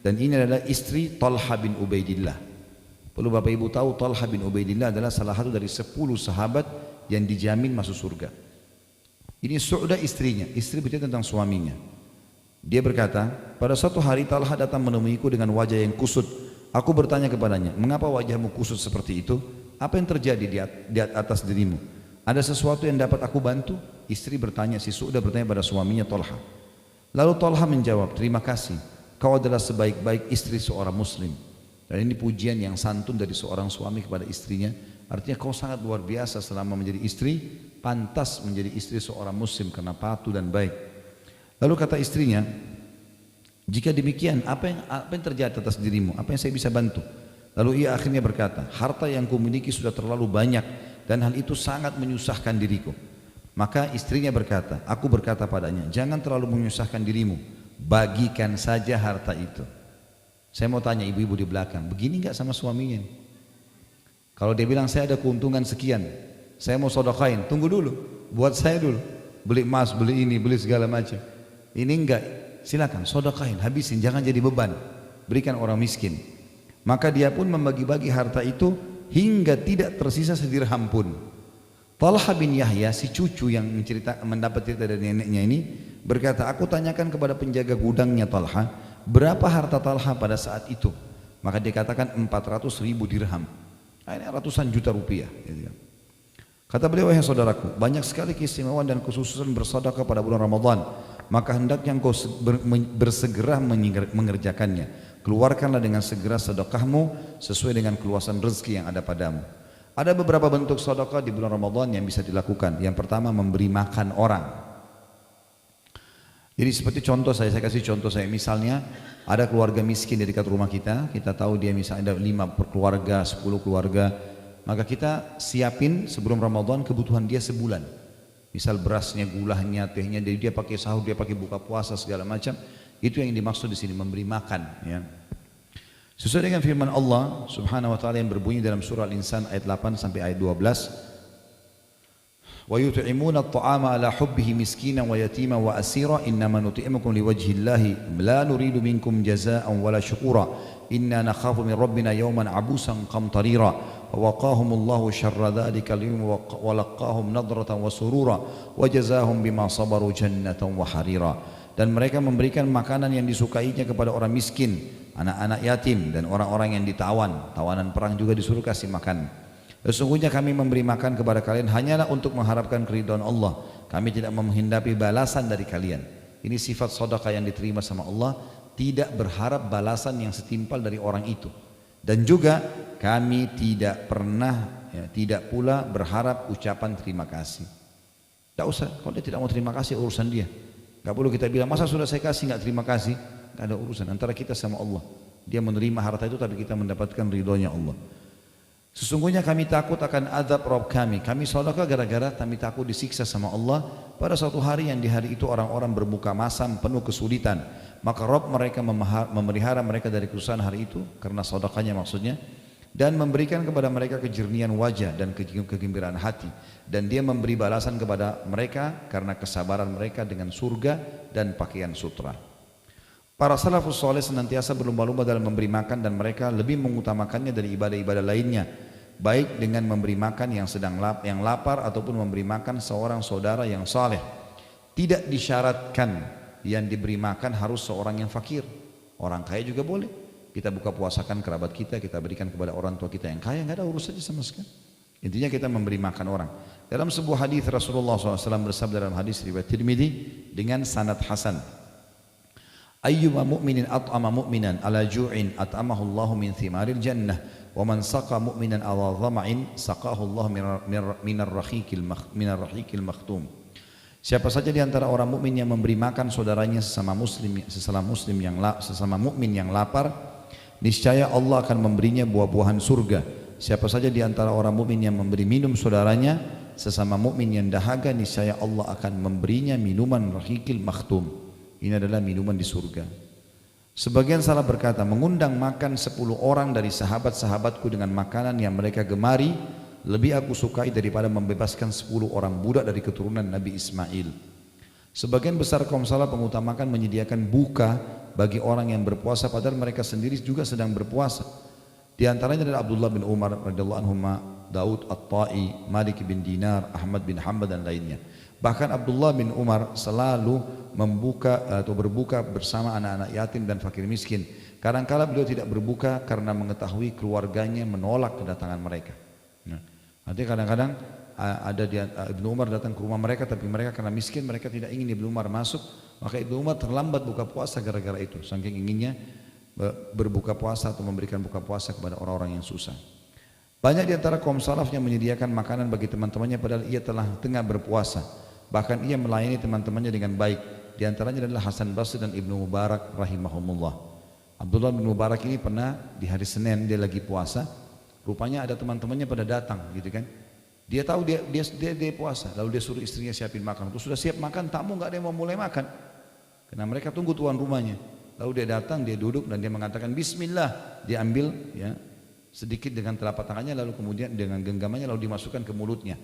dan ini adalah istri Talha bin Ubaidillah. Perlu Bapak Ibu tahu, Talha bin Ubaidillah adalah salah satu dari 10 sahabat yang dijamin masuk surga. Ini Su'dah istrinya, istri bercerita tentang suaminya. Dia berkata, pada suatu hari Talha datang menemuiku dengan wajah yang kusut. Aku bertanya kepadanya, mengapa wajahmu kusut seperti itu? Apa yang terjadi di atas dirimu? Ada sesuatu yang dapat aku bantu? Istri bertanya, si Su'dah bertanya pada suaminya Talha. Lalu Talha menjawab, terima kasih, kau adalah sebaik-baik istri seorang muslim. Dan ini pujian yang santun dari seorang suami kepada istrinya. Artinya kau sangat luar biasa selama menjadi istri, pantas menjadi istri seorang muslim karena patuh dan baik. Lalu kata istrinya, jika demikian apa yang terjadi atas dirimu? Apa yang saya bisa bantu? Lalu ia akhirnya berkata, harta yang kumiliki sudah terlalu banyak dan hal itu sangat menyusahkan diriku. Maka istrinya berkata, aku berkata padanya, jangan terlalu menyusahkan dirimu, bagikan saja harta itu. Saya mau tanya ibu-ibu di belakang, begini enggak sama suaminya? Kalau dia bilang saya ada keuntungan sekian, saya mau sedekahin, tunggu dulu, buat saya dulu, beli emas, beli ini, beli segala macam. Ini enggak, silakan sedekahin, habisin, jangan jadi beban, berikan orang miskin. Maka dia pun membagi-bagi harta itu hingga tidak tersisa sedirham pun. Talha bin Yahya, si cucu yang mendapat cerita dari neneknya ini, berkata, aku tanyakan kepada penjaga gudangnya Talha, berapa harta Talha pada saat itu? Maka dia katakan 400.000 dirham. Ini ratusan juta rupiah. Kata beliau, wahai saudaraku, banyak sekali keistimewaan dan kekhususan bersedekah pada bulan Ramadan. maka hendaknya engkau bersegera mengerjakannya. Keluarkanlah dengan segera sedekahmu sesuai dengan keluasan rezeki yang ada padamu. Ada beberapa bentuk sedekah di bulan Ramadan yang bisa dilakukan. Yang pertama, memberi makan orang. Jadi seperti contoh saya kasih contoh saya, misalnya ada keluarga miskin di dekat rumah kita tahu dia misalnya ada 5 keluarga, 10 keluarga, maka kita siapin sebelum Ramadan kebutuhan dia sebulan. Misal berasnya, gulanya, tehnya, dia pakai sahur, dia pakai buka puasa segala macam. Itu yang dimaksud di sini, memberi makan. Ya. Sesuai dengan firman Allah Subhanahu Wa Taala yang berbunyi dalam surah Al-Insan ayat 8 sampai ayat 12. وَيُطْعِمُونَ الطَّعَامَ عَلَى حُبِّهِ مِسْكِينًا وَيَتِيمًا وَأَسِيرًا إِنَّمَا نُطْعِمُكُمْ لِوَجْهِ اللَّهِ لَا نُرِيدُ مِنكُمْ جَزَاءً وَلَا شُكُورًا إِنَّا نَخَافُ مِنْ رَبِّنَا يَوْمًا عَبُوسًا قَمْطَرِيرًا وَوَقَاهُمُ اللَّهُ شَرَّ ذَلِكَ الْيَوْمِ وَلَقَّاهُمْ نَضْرَةً وَسُرُورًا وَجَزَاهُمْ بِمَا صَبَرُوا جَنَّةً وَحَرِيرًا. Dan mereka memberikan makanan yang disukainya kepada orang miskin, anak-anak yatim, dan orang-orang yang ditawan. Tawanan perang juga disuruh kasih makan. Sesungguhnya kami memberi makan kepada kalian hanyalah untuk mengharapkan keridhaan Allah. Kami tidak menghendaki balasan dari kalian. Ini sifat sedekah yang diterima sama Allah, tidak berharap balasan yang setimpal dari orang itu. Dan juga kami tidak pernah, tidak pula berharap ucapan terima kasih. Tak usah, kalau dia tidak mau terima kasih urusan dia. Gak perlu kita bilang, masa sudah saya kasih gak terima kasih? Gak ada urusan antara kita sama Allah. Dia menerima harta itu tapi kita mendapatkan ridhonya Allah. Sesungguhnya kami takut akan azab Rabb kami. Kami sedekah gara-gara kami takut disiksa sama Allah pada suatu hari yang di hari itu orang-orang berbuka masam penuh kesulitan. Maka Rabb mereka memelihara mereka dari kesusahan hari itu karena sedekahnya maksudnya, dan memberikan kepada mereka kejernihan wajah dan kegembiraan hati, dan dia memberi balasan kepada mereka karena kesabaran mereka dengan surga dan pakaian sutra. Para salafus soleh senantiasa berlomba-lomba dalam memberi makan dan mereka lebih mengutamakannya dari ibadah-ibadah lainnya, baik dengan memberi makan yang lapar ataupun memberi makan seorang saudara yang saleh. Tidak disyaratkan yang diberi makan harus seorang yang fakir. Orang kaya juga boleh. Kita buka puasakan kerabat kita berikan kepada orang tua kita yang kaya, nggak ada urus saja sama sekali. Intinya kita memberi makan orang. Dalam sebuah hadis Rasulullah SAW bersabda dalam hadis riwayat Tirmidzi dengan sanad hasan. Ayyuma mu'minin at'ama mu'minan ala ju'in at'amahu Allahu min thimaril jannah wa man saqa mu'minan ala dhama'in saqahu Allah minar rahiqil makhtum. Siapa saja di antara orang mukmin yang memberi makan saudaranya sesama mukmin yang lapar, niscaya Allah akan memberinya buah-buahan surga. Siapa saja di antara orang mukmin yang memberi minum saudaranya sesama mukmin yang dahaga, niscaya Allah akan memberinya minuman rahiqil makhtum. Ini adalah minuman di surga. Sebagian salah berkata, mengundang makan 10 orang dari sahabat-sahabatku dengan makanan yang mereka gemari lebih aku sukai daripada membebaskan 10 orang budak dari keturunan Nabi Ismail. Sebagian besar kaum salaf mengutamakan menyediakan buka bagi orang yang berpuasa padahal mereka sendiri juga sedang berpuasa. Di antaranya adalah Abdullah bin Umar radhiyallahu anhu, Daud At-Tai, Malik bin Dinar, Ahmad bin Hanbal dan lainnya. Bahkan Abdullah bin Umar selalu berbuka bersama anak-anak yatim dan fakir miskin. Kadang-kala beliau tidak berbuka karena mengetahui keluarganya menolak kedatangan mereka. Nah, artinya kadang-kadang ada Ibnu Umar datang ke rumah mereka, tapi mereka karena miskin mereka tidak ingin Ibnu Umar masuk, maka Ibnu Umar terlambat buka puasa gara-gara itu, saking inginnya berbuka puasa atau memberikan buka puasa kepada orang-orang yang susah. Banyak di antara kaum salaf yang menyediakan makanan bagi teman-temannya padahal ia telah tengah berpuasa. Bahkan ia melayani teman-temannya dengan baik. Di antaranya adalah Hasan Basri dan Ibnu Mubarak rahimahumullah. Abdullah bin Mubarak ini pernah di hari Senin dia lagi puasa, rupanya ada teman-temannya pada datang gitu kan. Dia tahu dia puasa, lalu dia suruh istrinya siapin makan. Terus sudah siap makan, tamu nggak ada yang mau mulai makan. Karena mereka tunggu tuan rumahnya. Lalu dia datang, dia duduk dan dia mengatakan Bismillah. Dia ambil ya sedikit dengan telapak tangannya, lalu kemudian dengan genggamannya lalu dimasukkan ke mulutnya.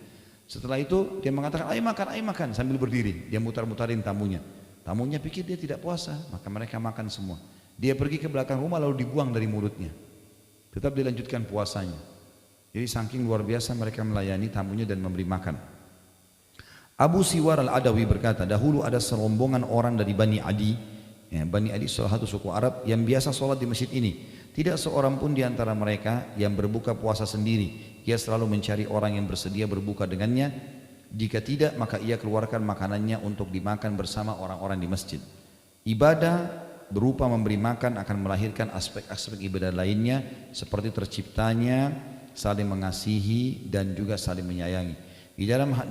Setelah itu dia mengatakan ayo makan sambil berdiri. Dia mutar-mutarin tamunya. Tamunya pikir dia tidak puasa, maka mereka makan semua. Dia pergi ke belakang rumah lalu dibuang dari mulutnya. Tetap dilanjutkan puasanya. Jadi saking luar biasa mereka melayani tamunya dan memberi makan. Abu Siwar al-Adawi berkata, dahulu ada serombongan orang dari Bani Adi. Bani Adi salah satu suku Arab yang biasa sholat di masjid ini. Tidak seorang pun di antara mereka yang berbuka puasa sendiri. Ia selalu mencari orang yang bersedia berbuka dengannya. Jika tidak, maka ia keluarkan makanannya untuk dimakan bersama orang-orang di masjid. Ibadah berupa memberi makan akan melahirkan aspek-aspek ibadah lainnya seperti terciptanya saling mengasihi dan juga saling menyayangi.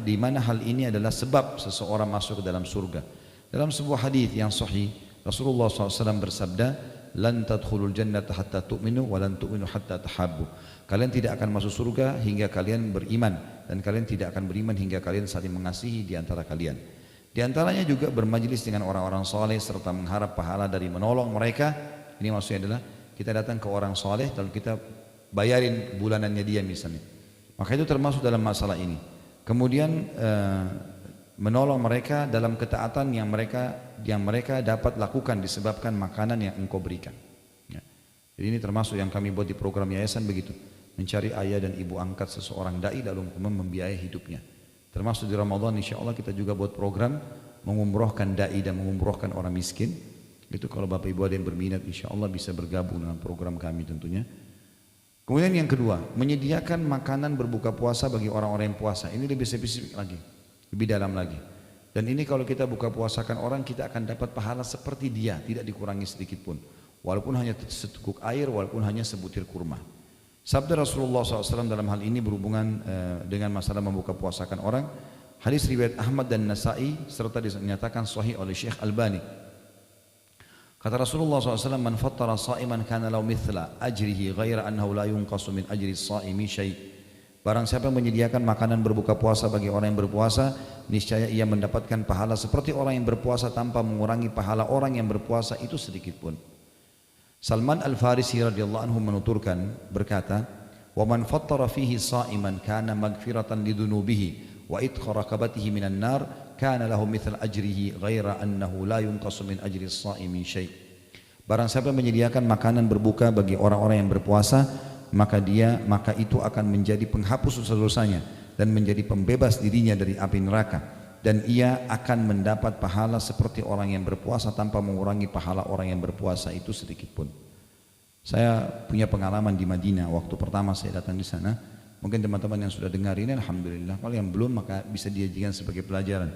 Di mana hal ini adalah sebab seseorang masuk ke dalam surga. Dalam sebuah hadis yang sahih, Rasulullah SAW bersabda, "Lan tadkhulul jannata hatta tu'minu wa lan tu'minu hatta tahabbu." Kalian tidak akan masuk surga hingga kalian beriman, dan kalian tidak akan beriman hingga kalian saling mengasihi di antara kalian. Di antaranya juga bermajlis dengan orang-orang soleh serta mengharap pahala dari menolong mereka. Ini maksudnya adalah kita datang ke orang soleh lalu kita bayarin bulanannya dia misalnya. Maka itu termasuk dalam masalah ini. Kemudian menolong mereka dalam ketaatan yang mereka dapat lakukan disebabkan makanan yang engkau berikan. Ya. Jadi ini termasuk yang kami buat di program yayasan begitu, mencari ayah dan ibu angkat seseorang dai lalu membiayai hidupnya. Termasuk di Ramadan insya Allah kita juga buat program mengumrohkan dai dan mengumrohkan orang miskin. Itu kalau bapak ibu ada yang berminat insya Allah bisa bergabung dengan program kami tentunya. Kemudian yang kedua, menyediakan makanan berbuka puasa bagi orang-orang yang puasa. Ini lebih spesifik lagi, lebih dalam lagi. Dan ini kalau kita buka puasakan orang, kita akan dapat pahala seperti dia, tidak dikurangi sedikit pun. Walaupun hanya seteguk air, walaupun hanya sebutir kurma. Sabda Rasulullah SAW dalam hal ini berhubungan dengan masalah membuka puasakan orang. Hadis riwayat Ahmad dan Nasai serta dinyatakan sahih oleh Syekh Albani. Kata Rasulullah SAW, "Man fattara sa'iman kana lahu mithla ajrihi ghaira annahu la yunqasu min ajri as-sa'imi syai'." Barang siapa yang menyediakan makanan berbuka puasa bagi orang yang berpuasa, niscaya ia mendapatkan pahala seperti orang yang berpuasa tanpa mengurangi pahala orang yang berpuasa itu sedikit pun. Salman Al-Farisi radhiyallahu anhu menuturkan berkata, "Wa man fattara fihi sa'iman kana maghfiratan lidunubihi wa idkha raqabatihi minan nar kana lahu mithla ajrihi ghaira annahu la yunqasu min ajri as-sa'imi syai'." Barang siapa yang menyediakan makanan berbuka bagi orang-orang yang berpuasa, maka itu akan menjadi penghapus dosa-dosanya dan menjadi pembebas dirinya dari api neraka, dan ia akan mendapat pahala seperti orang yang berpuasa tanpa mengurangi pahala orang yang berpuasa itu sedikit pun. Saya punya pengalaman di Madinah waktu pertama saya datang di sana. Mungkin teman-teman yang sudah dengar ini alhamdulillah, kalau yang belum maka bisa dijadikan sebagai pelajaran.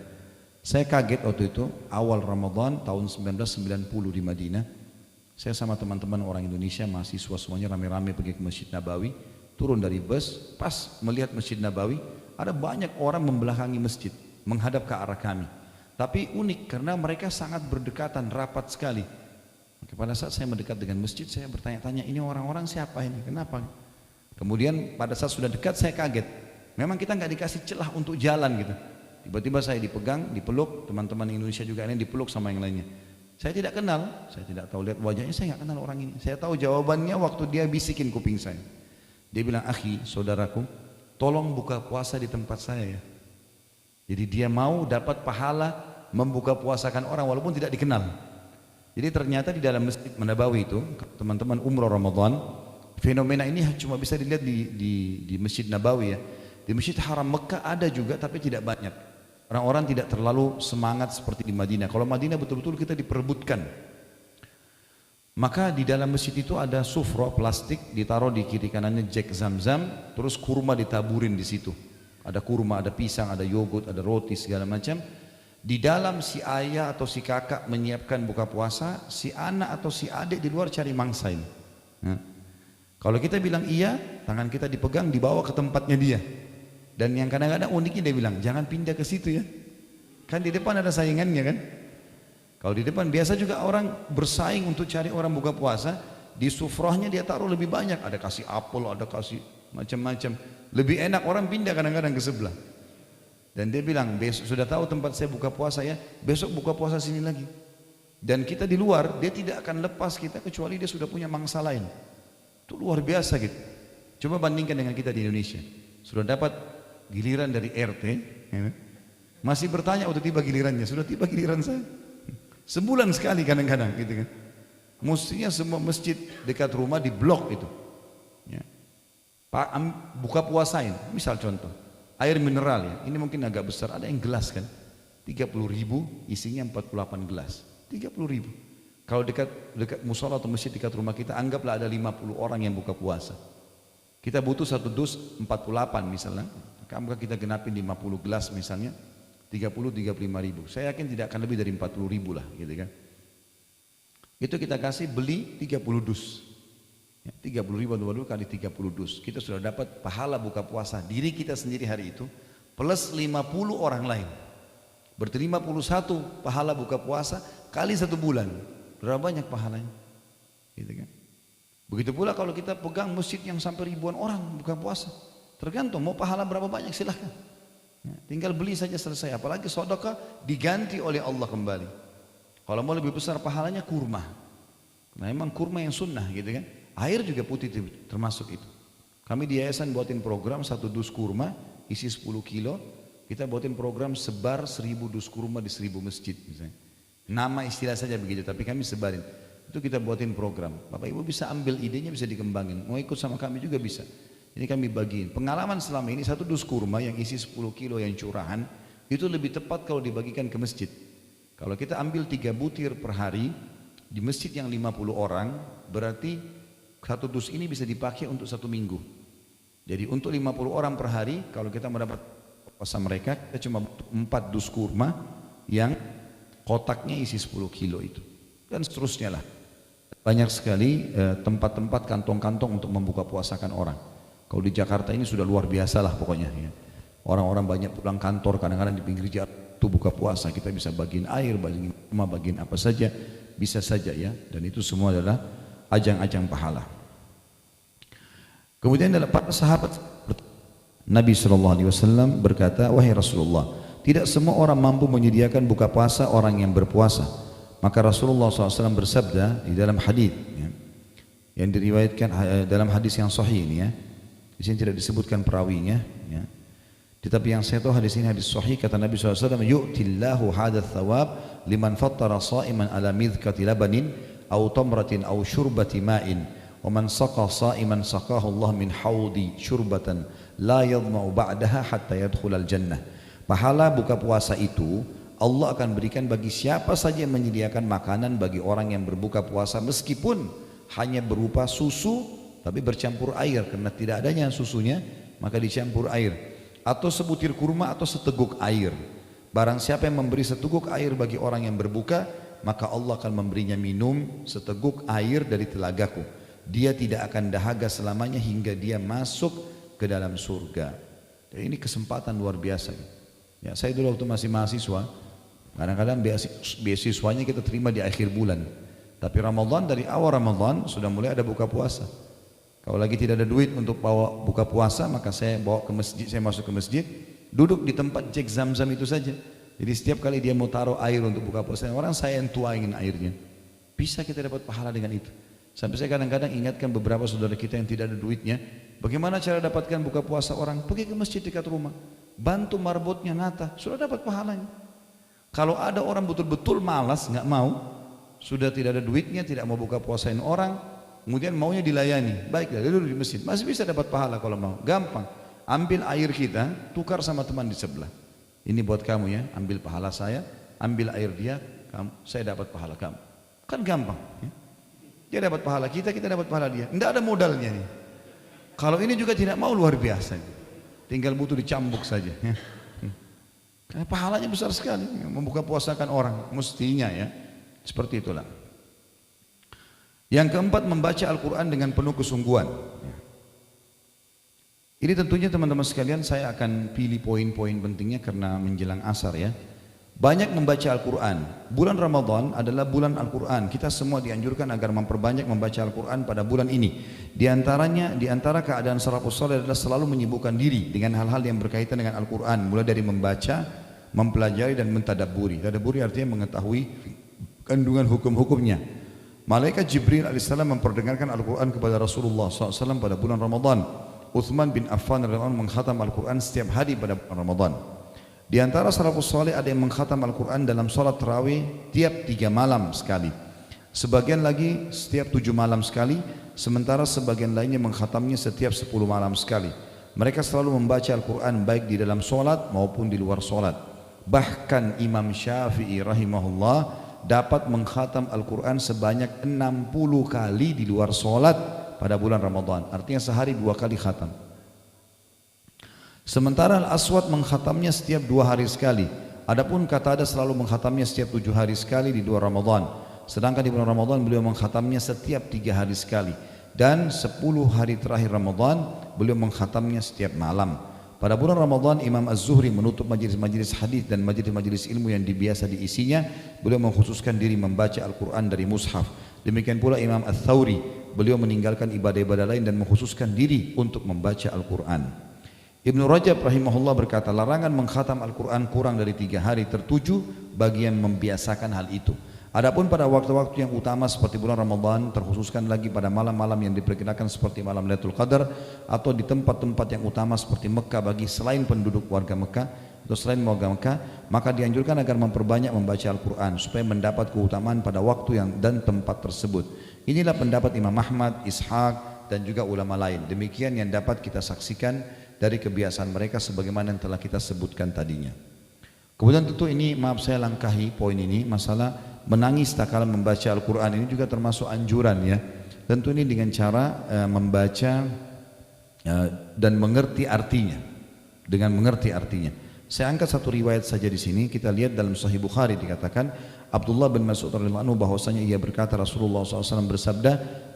Saya kaget waktu itu awal Ramadan tahun 1990 di Madinah. Saya sama teman-teman orang Indonesia mahasiswa semuanya rame-rame pergi ke Masjid Nabawi. Turun dari bus, pas melihat Masjid Nabawi ada banyak orang membelakangi masjid menghadap ke arah kami. Tapi unik karena mereka sangat berdekatan, rapat sekali. Pada saat saya mendekat dengan masjid, saya bertanya-tanya, ini orang-orang siapa ini? Kenapa? Kemudian pada saat sudah dekat saya kaget. Memang kita nggak dikasih celah untuk jalan gitu. Tiba-tiba saya dipegang, dipeluk, teman-teman Indonesia juga ini dipeluk sama yang lainnya. Saya tidak kenal, saya tidak tahu lihat wajahnya, saya nggak kenal orang ini. Saya tahu jawabannya waktu dia bisikin kuping saya. Dia bilang, "Akhi, saudaraku, tolong buka puasa di tempat saya ya." Jadi dia mau dapat pahala membuka puasakan orang walaupun tidak dikenal. Jadi ternyata di dalam Masjid Nabawi itu, teman-teman umroh Ramadan, fenomena ini cuma bisa dilihat di Masjid Nabawi ya. Di Masjid Haram Mekah ada juga tapi tidak banyak. Orang-orang tidak terlalu semangat seperti di Madinah. Kalau Madinah betul-betul kita diperebutkan. Maka di dalam masjid itu ada sufro plastik ditaruh di kiri kanannya jek zam-zam, terus kurma ditaburin di situ. Ada kurma, ada pisang, ada yogurt, ada roti segala macam. Di dalam si ayah atau si kakak menyiapkan buka puasa, si anak atau si adik di luar cari mangsa ini. Nah, kalau kita bilang iya, tangan kita dipegang dibawa ke tempatnya dia. Dan yang kadang-kadang uniknya dia bilang, "Jangan pindah ke situ ya." Kan di depan ada saingannya kan? Kalau di depan biasa juga orang bersaing untuk cari orang buka puasa, di sufrahnya dia taruh lebih banyak, ada kasih apel, ada kasih macam-macam. Lebih enak orang pindah kadang-kadang ke sebelah. Dan dia bilang, "Besok sudah tahu tempat saya buka puasa ya, besok buka puasa sini lagi." Dan kita di luar, dia tidak akan lepas kita kecuali dia sudah punya mangsa lain. Itu luar biasa gitu. Coba bandingkan dengan kita di Indonesia. Sudah dapat giliran dari RT, ya, masih bertanya udah tiba gilirannya, sudah tiba giliran saya. Sebulan sekali kadang-kadang gitu kan. Mestinya semua masjid dekat rumah diblok itu. Ya. Buka puasain, misal contoh, air mineral ya, ini mungkin agak besar, ada yang gelas kan, 30.000 isinya 48 gelas, 30.000. Kalau dekat musola atau masjid dekat rumah kita, anggaplah ada 50 orang yang buka puasa. Kita butuh satu dus 48 misalnya. Kamu kita genapin 50 gelas misalnya, 35 ribu. Saya yakin tidak akan lebih dari 40 ribu lah gitu kan. Itu kita kasih beli 30 dus. 30 ribu kali 30 dus. Kita sudah dapat pahala buka puasa diri kita sendiri hari itu plus 50 orang lain. Berarti 51 pahala buka puasa kali 1 bulan. Berapa banyak pahalanya? Gitu kan. Begitu pula kalau kita pegang masjid yang sampai ribuan orang buka puasa. Tergantung mau pahala berapa banyak silahkan. Tinggal beli saja selesai. Apalagi sedekah diganti oleh Allah kembali. Kalau mau lebih besar pahalanya kurma. Nah memang kurma yang sunnah gitu kan. Air juga putih termasuk itu. Kami di yayasan buatin program 1 dus kurma isi 10 kilo. Kita buatin program sebar 1000 dus kurma di 1000 masjid misalnya. Nama istilah saja begitu tapi kami sebarin. Itu kita buatin program. Bapak Ibu bisa ambil idenya bisa dikembangin. Mau ikut sama kami juga bisa. Ini kami bagiin. Pengalaman selama ini 1 dus kurma yang isi 10 kilo yang curahan itu lebih tepat kalau dibagikan ke masjid. Kalau kita ambil 3 butir per hari di masjid yang 50 orang berarti 1 dus ini bisa dipakai untuk 1 minggu. Jadi untuk 50 orang per hari kalau kita mendapat puasa mereka kita cuma butuh 4 dus kurma yang kotaknya isi 10 kilo itu. Dan seterusnya lah. Banyak sekali tempat-tempat kantong-kantong untuk membuka puasakan orang. Kalau di Jakarta ini sudah luar biasa lah pokoknya ya. Orang-orang banyak pulang kantor kadang-kadang di pinggir jalan itu buka puasa. Kita bisa bagiin air, bagiin rumah, bagiin apa saja. Bisa saja ya. Dan itu semua adalah ajang-ajang pahala. Kemudian dalam para sahabat Nabi SAW berkata, wahai Rasulullah, tidak semua orang mampu menyediakan buka puasa orang yang berpuasa. Maka Rasulullah SAW bersabda di dalam hadis ya, yang diriwayatkan dalam hadis yang sahih ini ya. Di sini tidak disebutkan perawinya ya. Tetapi yang saya tahu hadis ini hadis sahih kata Nabi SAW, yu'tillahu hadzal thawab liman fattara sha'iman ala midhkati labanin aw tamratin aw syurbati ma'in wa man saqa sha'iman saqahu Allah min haudi syurbatan la yadma'u ba'daha hatta yadkhulal jannah. Pahala buka puasa itu Allah akan berikan bagi siapa saja yang menyediakan makanan bagi orang yang berbuka puasa meskipun hanya berupa susu tapi bercampur air karena tidak adanya susunya maka dicampur air atau sebutir kurma atau seteguk air. Barang siapa yang memberi seteguk air bagi orang yang berbuka maka Allah akan memberinya minum seteguk air dari telagaku. Dia tidak akan dahaga selamanya hingga dia masuk ke dalam surga. Dan ini kesempatan luar biasa. Ya, saya dulu waktu masih mahasiswa kadang-kadang beasiswanya kita terima di akhir bulan. Tapi Ramadan dari awal Ramadan sudah mulai ada buka puasa. Kalau lagi tidak ada duit untuk bawa buka puasa maka saya bawa ke masjid, saya masuk ke masjid, duduk di tempat cek zam-zam itu saja. Jadi setiap kali dia mau taruh air untuk buka puasa orang saya yang tuangin airnya. Bisa kita dapat pahala dengan itu. Sampai saya kadang-kadang ingatkan beberapa saudara kita yang tidak ada duitnya, bagaimana cara dapatkan buka puasa orang? Pergi ke masjid dekat rumah, bantu marbotnya nata, sudah dapat pahalanya. Kalau ada orang betul-betul malas, nggak mau, sudah tidak ada duitnya, tidak mau buka puasain orang, kemudian maunya dilayani, baiklah dia duduk di masjid, masih bisa dapat pahala kalau mau, gampang. Ambil air kita, tukar sama teman di sebelah. Ini buat kamu ya, ambil pahala saya, ambil air dia, kamu, saya dapat pahala kamu. Kan gampang. Ya? Dia dapat pahala kita, kita dapat pahala dia. Tidak ada modalnya nih. Kalau ini juga tidak mau luar biasa, tinggal butuh dicambuk saja. Ya. Karena pahalanya besar sekali, membuka puasakan orang, mestinya ya, seperti itulah. Yang keempat, membaca Al-Quran dengan penuh kesungguhan. Ini tentunya teman-teman sekalian saya akan pilih poin-poin pentingnya karena menjelang asar ya. Banyak membaca Al-Quran. Bulan Ramadan adalah bulan Al-Quran. Kita semua dianjurkan agar memperbanyak membaca Al-Quran pada bulan ini. Di antara keadaan salafus saleh adalah selalu menyibukkan diri dengan hal-hal yang berkaitan dengan Al-Quran. Mulai dari membaca, mempelajari dan mentadabburi. Tadabburi artinya mengetahui kandungan hukum-hukumnya. Malaikat Jibril alaihissalam memperdengarkan Al-Quran kepada Rasulullah SAW pada bulan Ramadan. Uthman bin Affan radhiyallahu anhu mengkhatam Al-Quran setiap hari pada bulan Ramadan. Di antara salafus saleh ada yang mengkhatam Al-Quran dalam salat tarawih tiap 3 malam sekali. Sebagian lagi setiap 7 malam sekali, sementara sebagian lainnya mengkhatamnya setiap 10 malam sekali. Mereka selalu membaca Al-Quran baik di dalam salat maupun di luar salat. Bahkan Imam Syafi'i rahimahullah dapat mengkhatam Al-Quran sebanyak 60 kali di luar sholat pada bulan Ramadan. Artinya sehari 2 kali khatam. Sementara Al-Aswad mengkhatamnya setiap 2 hari sekali. Adapun Qatadah selalu mengkhatamnya setiap 7 hari sekali di 2 Ramadan. Sedangkan di bulan Ramadan beliau mengkhatamnya setiap 3 hari sekali. Dan 10 hari terakhir Ramadan beliau mengkhatamnya setiap malam. Pada bulan Ramadan Imam Az-Zuhri menutup majelis-majelis hadis dan majelis-majelis ilmu yang biasa diisinya. Beliau mengkhususkan diri membaca Al-Quran dari mushaf. Demikian pula Imam Ats-Tsauri, beliau meninggalkan ibadah-ibadah lain dan mengkhususkan diri untuk membaca Al-Quran. Ibnu Rajab rahimahullah berkata, larangan mengkhatam Al-Quran kurang dari 3 hari tertuju bagi yang membiasakan hal itu. Adapun pada waktu-waktu yang utama seperti bulan Ramadan, terkhususkan lagi pada malam-malam yang diperkirakan seperti malam Lailatul Qadar atau di tempat-tempat yang utama seperti Mekah bagi selain penduduk warga Mekah atau selain warga Mekah, maka dianjurkan agar memperbanyak membaca Al-Quran supaya mendapat keutamaan pada waktu yang dan tempat tersebut. Inilah pendapat Imam Ahmad, Ishaq dan juga ulama lain. Demikian yang dapat kita saksikan dari kebiasaan mereka sebagaimana yang telah kita sebutkan tadinya. Kemudian tentu ini, maaf saya langkahi poin ini, masalah menangis tak kala membaca Al-Quran ini juga termasuk anjuran ya. Tentu ini dengan cara membaca dan mengerti artinya. Dengan mengerti artinya. Saya angkat satu riwayat saja di sini. Kita lihat dalam Sahih Bukhari dikatakan Abdullah bin Mas'ud radhiyallahu anhu bahwasanya ia berkata Rasulullah SAW bersabda,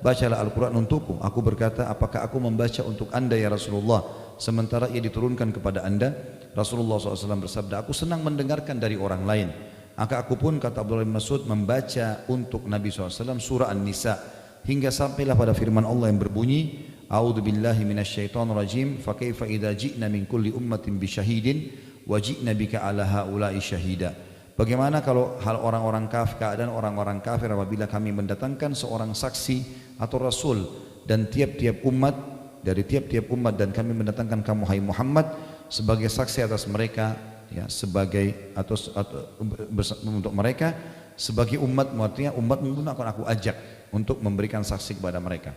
bacalah Al-Quran untukku. Aku berkata, apakah aku membaca untuk anda ya Rasulullah? Sementara ia diturunkan kepada anda. Rasulullah SAW bersabda, aku senang mendengarkan dari orang lain. Maka aku pun, kata Abdullah bin Mas'ud, membaca untuk Nabi SAW surah An-Nisa hingga sampailah pada firman Allah yang berbunyi, A'udzu billahi minasyaitonir rajim, fa kaifa idza ji'na min kulli ummatin bi syahidin wa ji'na bika 'ala haula'i syahida. Bagaimana kalau hal orang-orang kafir, keadaan orang-orang kafir apabila kami mendatangkan seorang saksi atau rasul dan tiap-tiap umat dari tiap-tiap umat dan kami mendatangkan kamu hai Muhammad sebagai saksi atas mereka ya, sebagai atau untuk mereka sebagai umat, artinya umat pun akan aku ajak untuk memberikan saksi kepada mereka.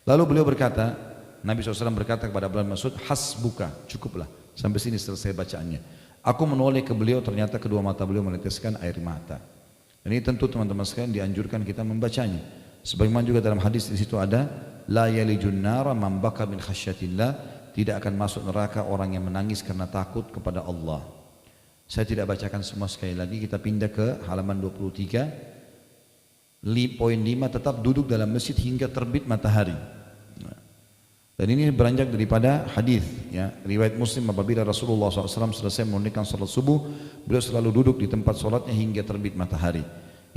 Lalu beliau berkata, Nabi SAW berkata kepada Abdullah bin Mas'ud, hasbuka, cukuplah, sampai sini selesai bacaannya. Aku menoleh ke beliau, ternyata kedua mata beliau meneteskan air mata. Dan ini tentu teman-teman sekalian dianjurkan kita membacanya. Sebagaimana juga dalam hadis di situ ada, la yalijun nara man baka min khasyatillah, tidak akan masuk neraka orang yang menangis karena takut kepada Allah. Saya tidak bacakan semua sekali lagi, kita pindah ke halaman 23. Poin 5, tetap duduk dalam masjid hingga terbit matahari. Dan ini beranjak daripada hadis ya, riwayat Muslim apabila Rasulullah SAW selesai menunaikan salat subuh, beliau selalu duduk di tempat salatnya hingga terbit matahari.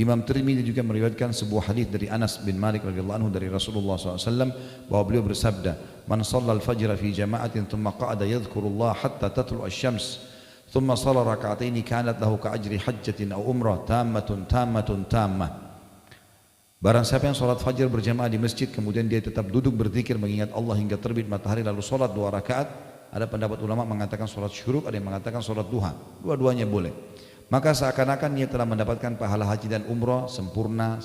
Imam Tirmidzi juga meriwayatkan sebuah hadis dari Anas bin Malik radhiyallahu anhu dari Rasulullah SAW bahwa beliau bersabda, "Man shalla al-fajr fi jama'atin thumma qa'ada yadhkurullah hatta tatlu asy-syams, thumma shalla rak'ataini kanat lahu ka'ajri hajjatin aw umrah tammatun tammah." Barang siapa yang sholat fajar berjamaah di masjid kemudian dia tetap duduk berzikir mengingat Allah hingga terbit matahari lalu sholat 2 rakaat, ada pendapat ulama mengatakan sholat syuruk, ada yang mengatakan sholat duha, dua-duanya boleh, maka seakan-akan dia telah mendapatkan pahala haji dan umrah sempurna.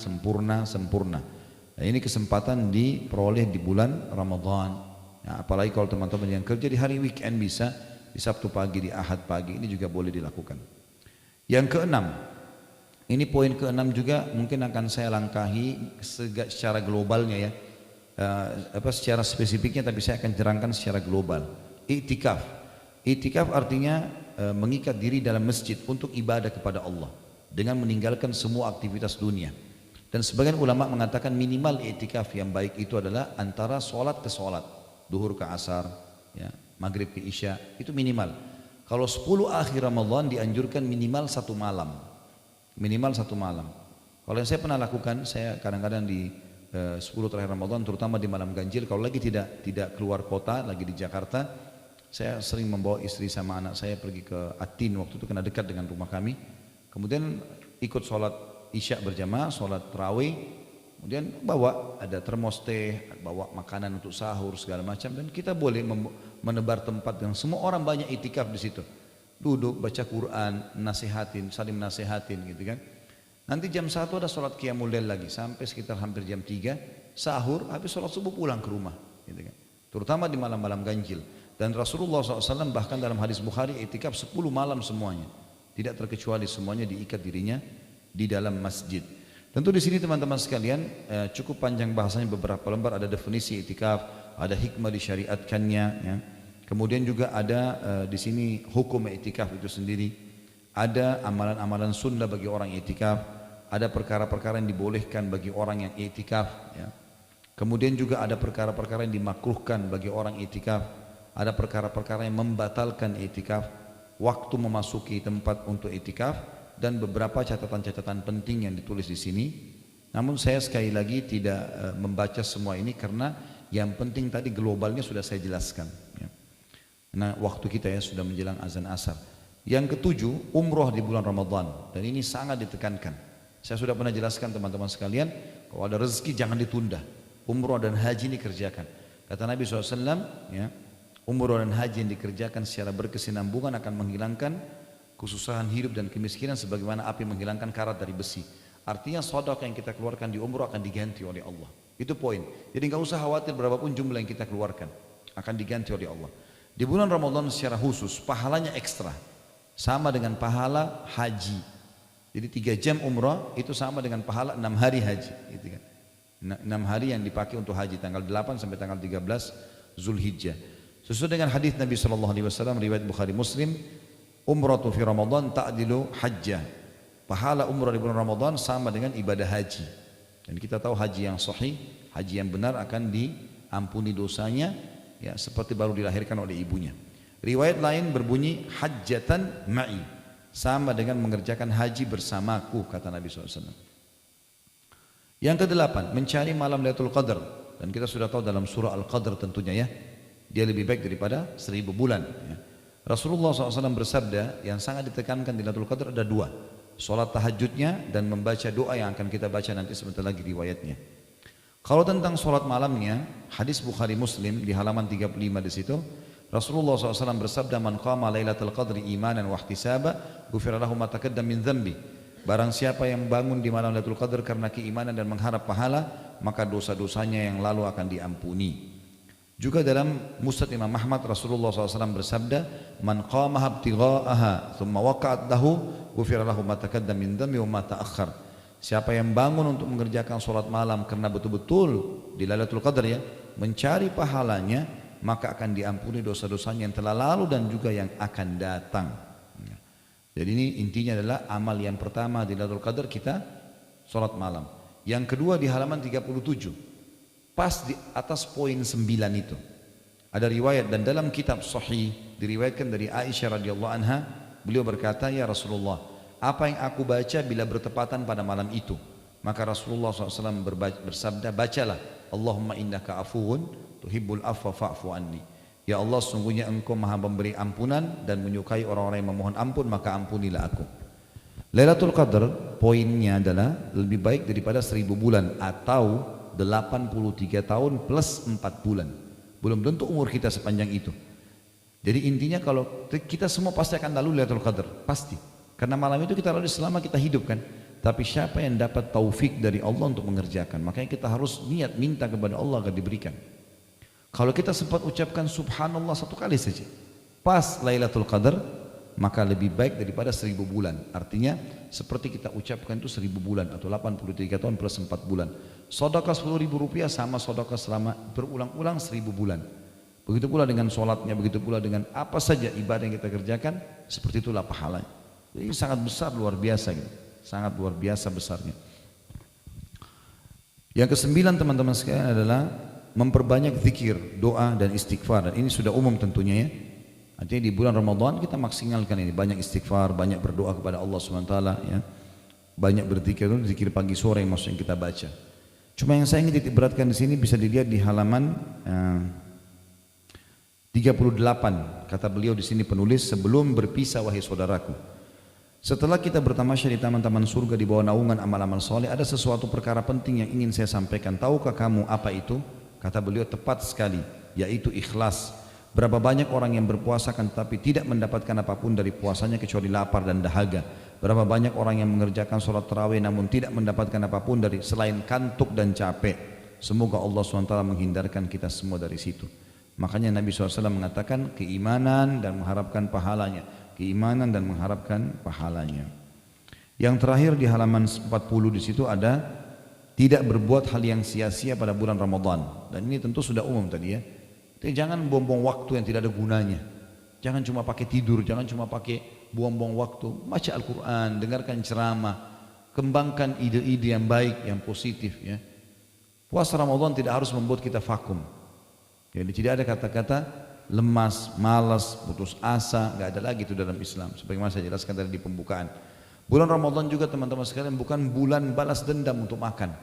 Nah, ini kesempatan diperoleh di bulan Ramadan ya, apalagi kalau teman-teman yang kerja di hari weekend bisa di Sabtu pagi, di Ahad pagi, ini juga boleh dilakukan. Yang keenam, ini poin ke-6 juga mungkin akan saya langkahi secara globalnya ya, secara spesifiknya, tapi saya akan terangkan secara global. Iktikaf. Iktikaf artinya mengikat diri dalam masjid untuk ibadah kepada Allah dengan meninggalkan semua aktivitas dunia. Dan sebagian ulama mengatakan minimal iktikaf yang baik itu adalah antara sholat ke sholat, duhur ke asar, ya, maghrib ke isya, itu minimal. Kalau 10 akhir Ramadan dianjurkan minimal 1 malam. Minimal 1 malam. Kalau yang saya pernah lakukan, saya kadang-kadang di 10 terakhir Ramadan, terutama di malam ganjil, kalau lagi tidak keluar kota, lagi di Jakarta, saya sering membawa istri sama anak saya pergi ke Atin, waktu itu kena dekat dengan rumah kami. Kemudian ikut sholat isya berjamaah, sholat tarawih, kemudian bawa ada termos teh, bawa makanan untuk sahur segala macam, dan kita boleh menebar tempat yang semua orang banyak itikaf di situ. Duduk baca Quran, nasihatin, saling nasihatin gitu kan. Nanti jam 1 ada sholat qiyamul lail lagi sampai sekitar hampir jam 3 sahur, habis sholat subuh pulang ke rumah gitu kan. Terutama di malam-malam ganjil. Dan Rasulullah SAW bahkan dalam hadis Bukhari itikaf 10 malam semuanya, tidak terkecuali semuanya diikat dirinya di dalam masjid. Tentu di sini teman-teman sekalian cukup panjang bahasanya, beberapa lembar ada definisi itikaf, ada hikmah disyariatkannya ya. Kemudian juga ada di sini hukum i'tikaf itu sendiri. Ada amalan-amalan sunnah bagi orang i'tikaf. Ada perkara-perkara yang dibolehkan bagi orang yang i'tikaf. Ya. Kemudian juga ada perkara-perkara yang dimakruhkan bagi orang i'tikaf. Ada perkara-perkara yang membatalkan i'tikaf. Waktu memasuki tempat untuk i'tikaf. Dan beberapa catatan-catatan penting yang ditulis di sini. Namun saya sekali lagi tidak membaca semua ini karena yang penting tadi globalnya sudah saya jelaskan. Ya. Nah, waktu kita ya sudah menjelang azan asar. Yang ketujuh, umroh di bulan Ramadan. Dan ini sangat ditekankan. Saya sudah pernah jelaskan teman-teman sekalian, kalau ada rezeki jangan ditunda. Umroh dan haji ini kerjakan. Kata Nabi SAW, ya, umroh dan haji yang dikerjakan secara berkesinambungan akan menghilangkan kesusahan hidup dan kemiskinan sebagaimana api menghilangkan karat dari besi. Artinya sedekah yang kita keluarkan di umroh akan diganti oleh Allah. Itu poin. Jadi nggak usah khawatir berapapun jumlah yang kita keluarkan, akan diganti oleh Allah. Di bulan Ramadan secara khusus pahalanya ekstra, sama dengan pahala haji. Jadi 3 jam umrah itu sama dengan pahala 6 hari haji, gitu kan? 6 hari yang dipakai untuk haji tanggal 8 sampai tanggal 13 Zulhijjah. Sesuai dengan hadis Nabi SAW riwayat Bukhari Muslim, umratu fi Ramadan ta'dilu hajjah. Pahala umrah di bulan Ramadan sama dengan ibadah haji. Dan kita tahu haji yang sahih, haji yang benar akan diampuni dosanya, ya seperti baru dilahirkan oleh ibunya. Riwayat lain berbunyi hajjatan ma'i, sama dengan mengerjakan haji bersamaku, kata Nabi SAW. Yang kedelapan, mencari malam Lailatul Qadar. Dan kita sudah tahu dalam surah Al-Qadr tentunya ya, dia lebih baik daripada 1000 bulan ya. Rasulullah SAW bersabda, yang sangat ditekankan di Lailatul Qadar ada 2, sholat tahajudnya dan membaca doa yang akan kita baca nanti sebentar lagi riwayatnya. Kalau tentang sholat malamnya, hadis Bukhari Muslim di halaman 35 di situ, Rasulullah SAW bersabda, man qama lailatul qadri imanan wa ihtisaba, ghufira lahu ma taqaddama min dhanbi. Barang siapa yang bangun di malam Lailatul Qadar karena keimanan dan mengharap pahala, maka dosa-dosanya yang lalu akan diampuni. Juga dalam Musnad Imam Ahmad, Rasulullah SAW bersabda, man qamaha ibtigha'aha thumma waqa'at lahu, ghufira lahu ma taqaddama min dhanbi wa ma ta'akhkhar. Siapa yang bangun untuk mengerjakan sholat malam karena betul-betul di Lailatul Qadar ya, mencari pahalanya, maka akan diampuni dosa-dosanya yang telah lalu dan juga yang akan datang. Jadi ini intinya adalah amal yang pertama di Lailatul Qadar kita sholat malam. Yang kedua di halaman 37, pas di atas poin 9 itu ada riwayat, dan dalam kitab Sahih diriwayatkan dari Aisyah radhiyallahu anha, beliau berkata, ya Rasulullah, apa yang aku baca bila bertepatan pada malam itu? Maka Rasulullah SAW bersabda, bacalah, Allahumma innaka afuun tuhibbul afwa fa'fu anni. Ya Allah, sungguhnya engkau maha memberi ampunan dan menyukai orang-orang yang memohon ampun, maka ampunilah aku. Lailatul Qadar poinnya adalah lebih baik daripada 1000 bulan atau 83 tahun plus 4 bulan. Belum tentu umur kita sepanjang itu. Jadi intinya kalau kita semua pasti akan lalu Lailatul Qadar, pasti. Karena malam itu kita lalui selama kita hidup kan. Tapi siapa yang dapat taufik dari Allah untuk mengerjakan? Makanya kita harus niat minta kepada Allah agar diberikan. Kalau kita sempat ucapkan subhanallah 1 kali saja pas Lailatul Qadar, maka lebih baik daripada 1000 bulan. Artinya seperti kita ucapkan itu 1000 bulan atau 83 tahun plus 4 bulan. Sedekah 10.000 rupiah sama sedekah selama berulang-ulang 1000 bulan. Begitu pula dengan sholatnya, begitu pula dengan apa saja ibadah yang kita kerjakan, seperti itulah pahalanya. Ini sangat besar, luar biasa gitu. Sangat luar biasa besarnya. Yang ke-9 teman-teman sekalian adalah memperbanyak zikir, doa dan istighfar. Dan ini sudah umum tentunya ya. Artinya di bulan Ramadan kita maksimalkan ini, banyak istighfar, banyak berdoa kepada Allah SWT ya. Banyak berzikir, zikir pagi sore yang maksudnya kita baca. Cuma yang saya ingin titik beratkan di sini bisa dilihat di halaman 38. Kata beliau di sini penulis, sebelum berpisah wahai saudaraku, setelah kita bertamasya di taman-taman surga di bawah naungan amal-amal soleh, ada sesuatu perkara penting yang ingin saya sampaikan. Tahukah kamu apa itu? Kata beliau, tepat sekali, yaitu ikhlas. Berapa banyak orang yang berpuasa kan tapi tidak mendapatkan apapun dari puasanya kecuali lapar dan dahaga. Berapa banyak orang yang mengerjakan sholat tarawih namun tidak mendapatkan apapun dari selain kantuk dan capek. Semoga Allah SWT menghindarkan kita semua dari situ. Makanya Nabi SAW mengatakan keimanan dan mengharapkan pahalanya. Keimanan dan mengharapkan pahalanya. Yang terakhir di halaman 40 di situ ada tidak berbuat hal yang sia-sia pada bulan Ramadan. Dan ini tentu sudah umum tadi ya. Tapi jangan buang-buang waktu yang tidak ada gunanya. Jangan cuma pakai tidur, jangan cuma pakai buang-buang waktu. Baca Al-Quran, dengarkan ceramah, kembangkan ide-ide yang baik, yang positif. Ya. Puasa Ramadan tidak harus membuat kita vakum. Jadi tidak ada kata-kata lemas, malas, putus asa, nggak ada lagi itu dalam Islam. Sebagaimana saya jelaskan tadi di pembukaan. Bulan Ramadan juga teman-teman sekalian bukan bulan balas dendam untuk makan.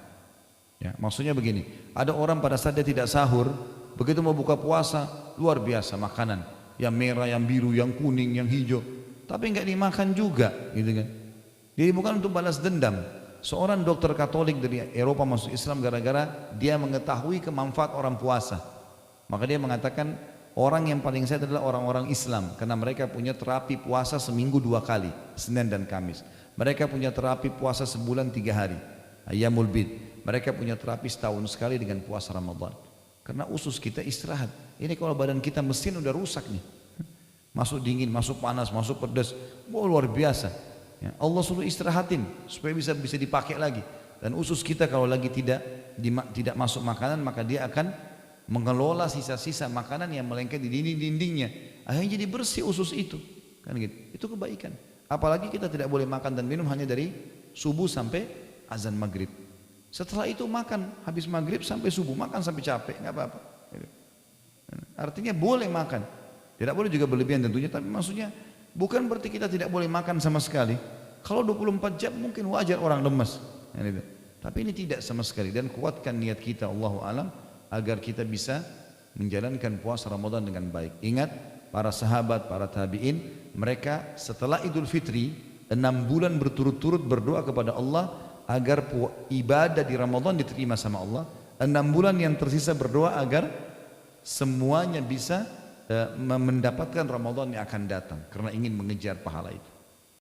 Ya, maksudnya begini, ada orang pada saat dia tidak sahur, begitu mau buka puasa, luar biasa makanan, yang merah, yang biru, yang kuning, yang hijau, tapi nggak dimakan juga, gitu kan? Jadi bukan untuk balas dendam. Seorang dokter Katolik dari Eropa masuk Islam gara-gara dia mengetahui kemanfaat orang puasa. Maka dia mengatakan orang yang paling sehat adalah orang-orang Islam karena mereka punya terapi puasa seminggu 2 kali, Senin dan Kamis. Mereka punya terapi puasa sebulan 3 hari, Ayyamul Bid. Mereka punya terapi setahun sekali dengan puasa Ramadan. Karena usus kita istirahat. Ini kalau badan kita mesin udah rusak nih. Masuk dingin, masuk panas, masuk pedas, luar biasa. Ya, Allah suruh istirahatin supaya bisa dipakai lagi. Dan usus kita kalau lagi tidak masuk makanan, maka dia akan mengelola sisa-sisa makanan yang melengket di dinding-dindingnya. Akhirnya jadi bersih usus itu. Kan gitu. Itu kebaikan. Apalagi kita tidak boleh makan dan minum hanya dari subuh sampai azan maghrib. Setelah itu makan habis maghrib sampai subuh, makan sampai capek, nggak apa-apa. Artinya boleh makan. Tidak boleh juga berlebihan tentunya, tapi maksudnya bukan berarti kita tidak boleh makan sama sekali. Kalau 24 jam mungkin wajar orang lemas. Tapi ini tidak sama sekali, dan kuatkan niat kita Allahu a'lam agar kita bisa menjalankan puasa Ramadan dengan baik. Ingat para sahabat, para tabi'in, mereka setelah Idul Fitri 6 bulan berturut-turut berdoa kepada Allah agar ibadah di Ramadan diterima sama Allah. 6 bulan yang tersisa berdoa agar semuanya bisa mendapatkan Ramadan yang akan datang karena ingin mengejar pahala itu.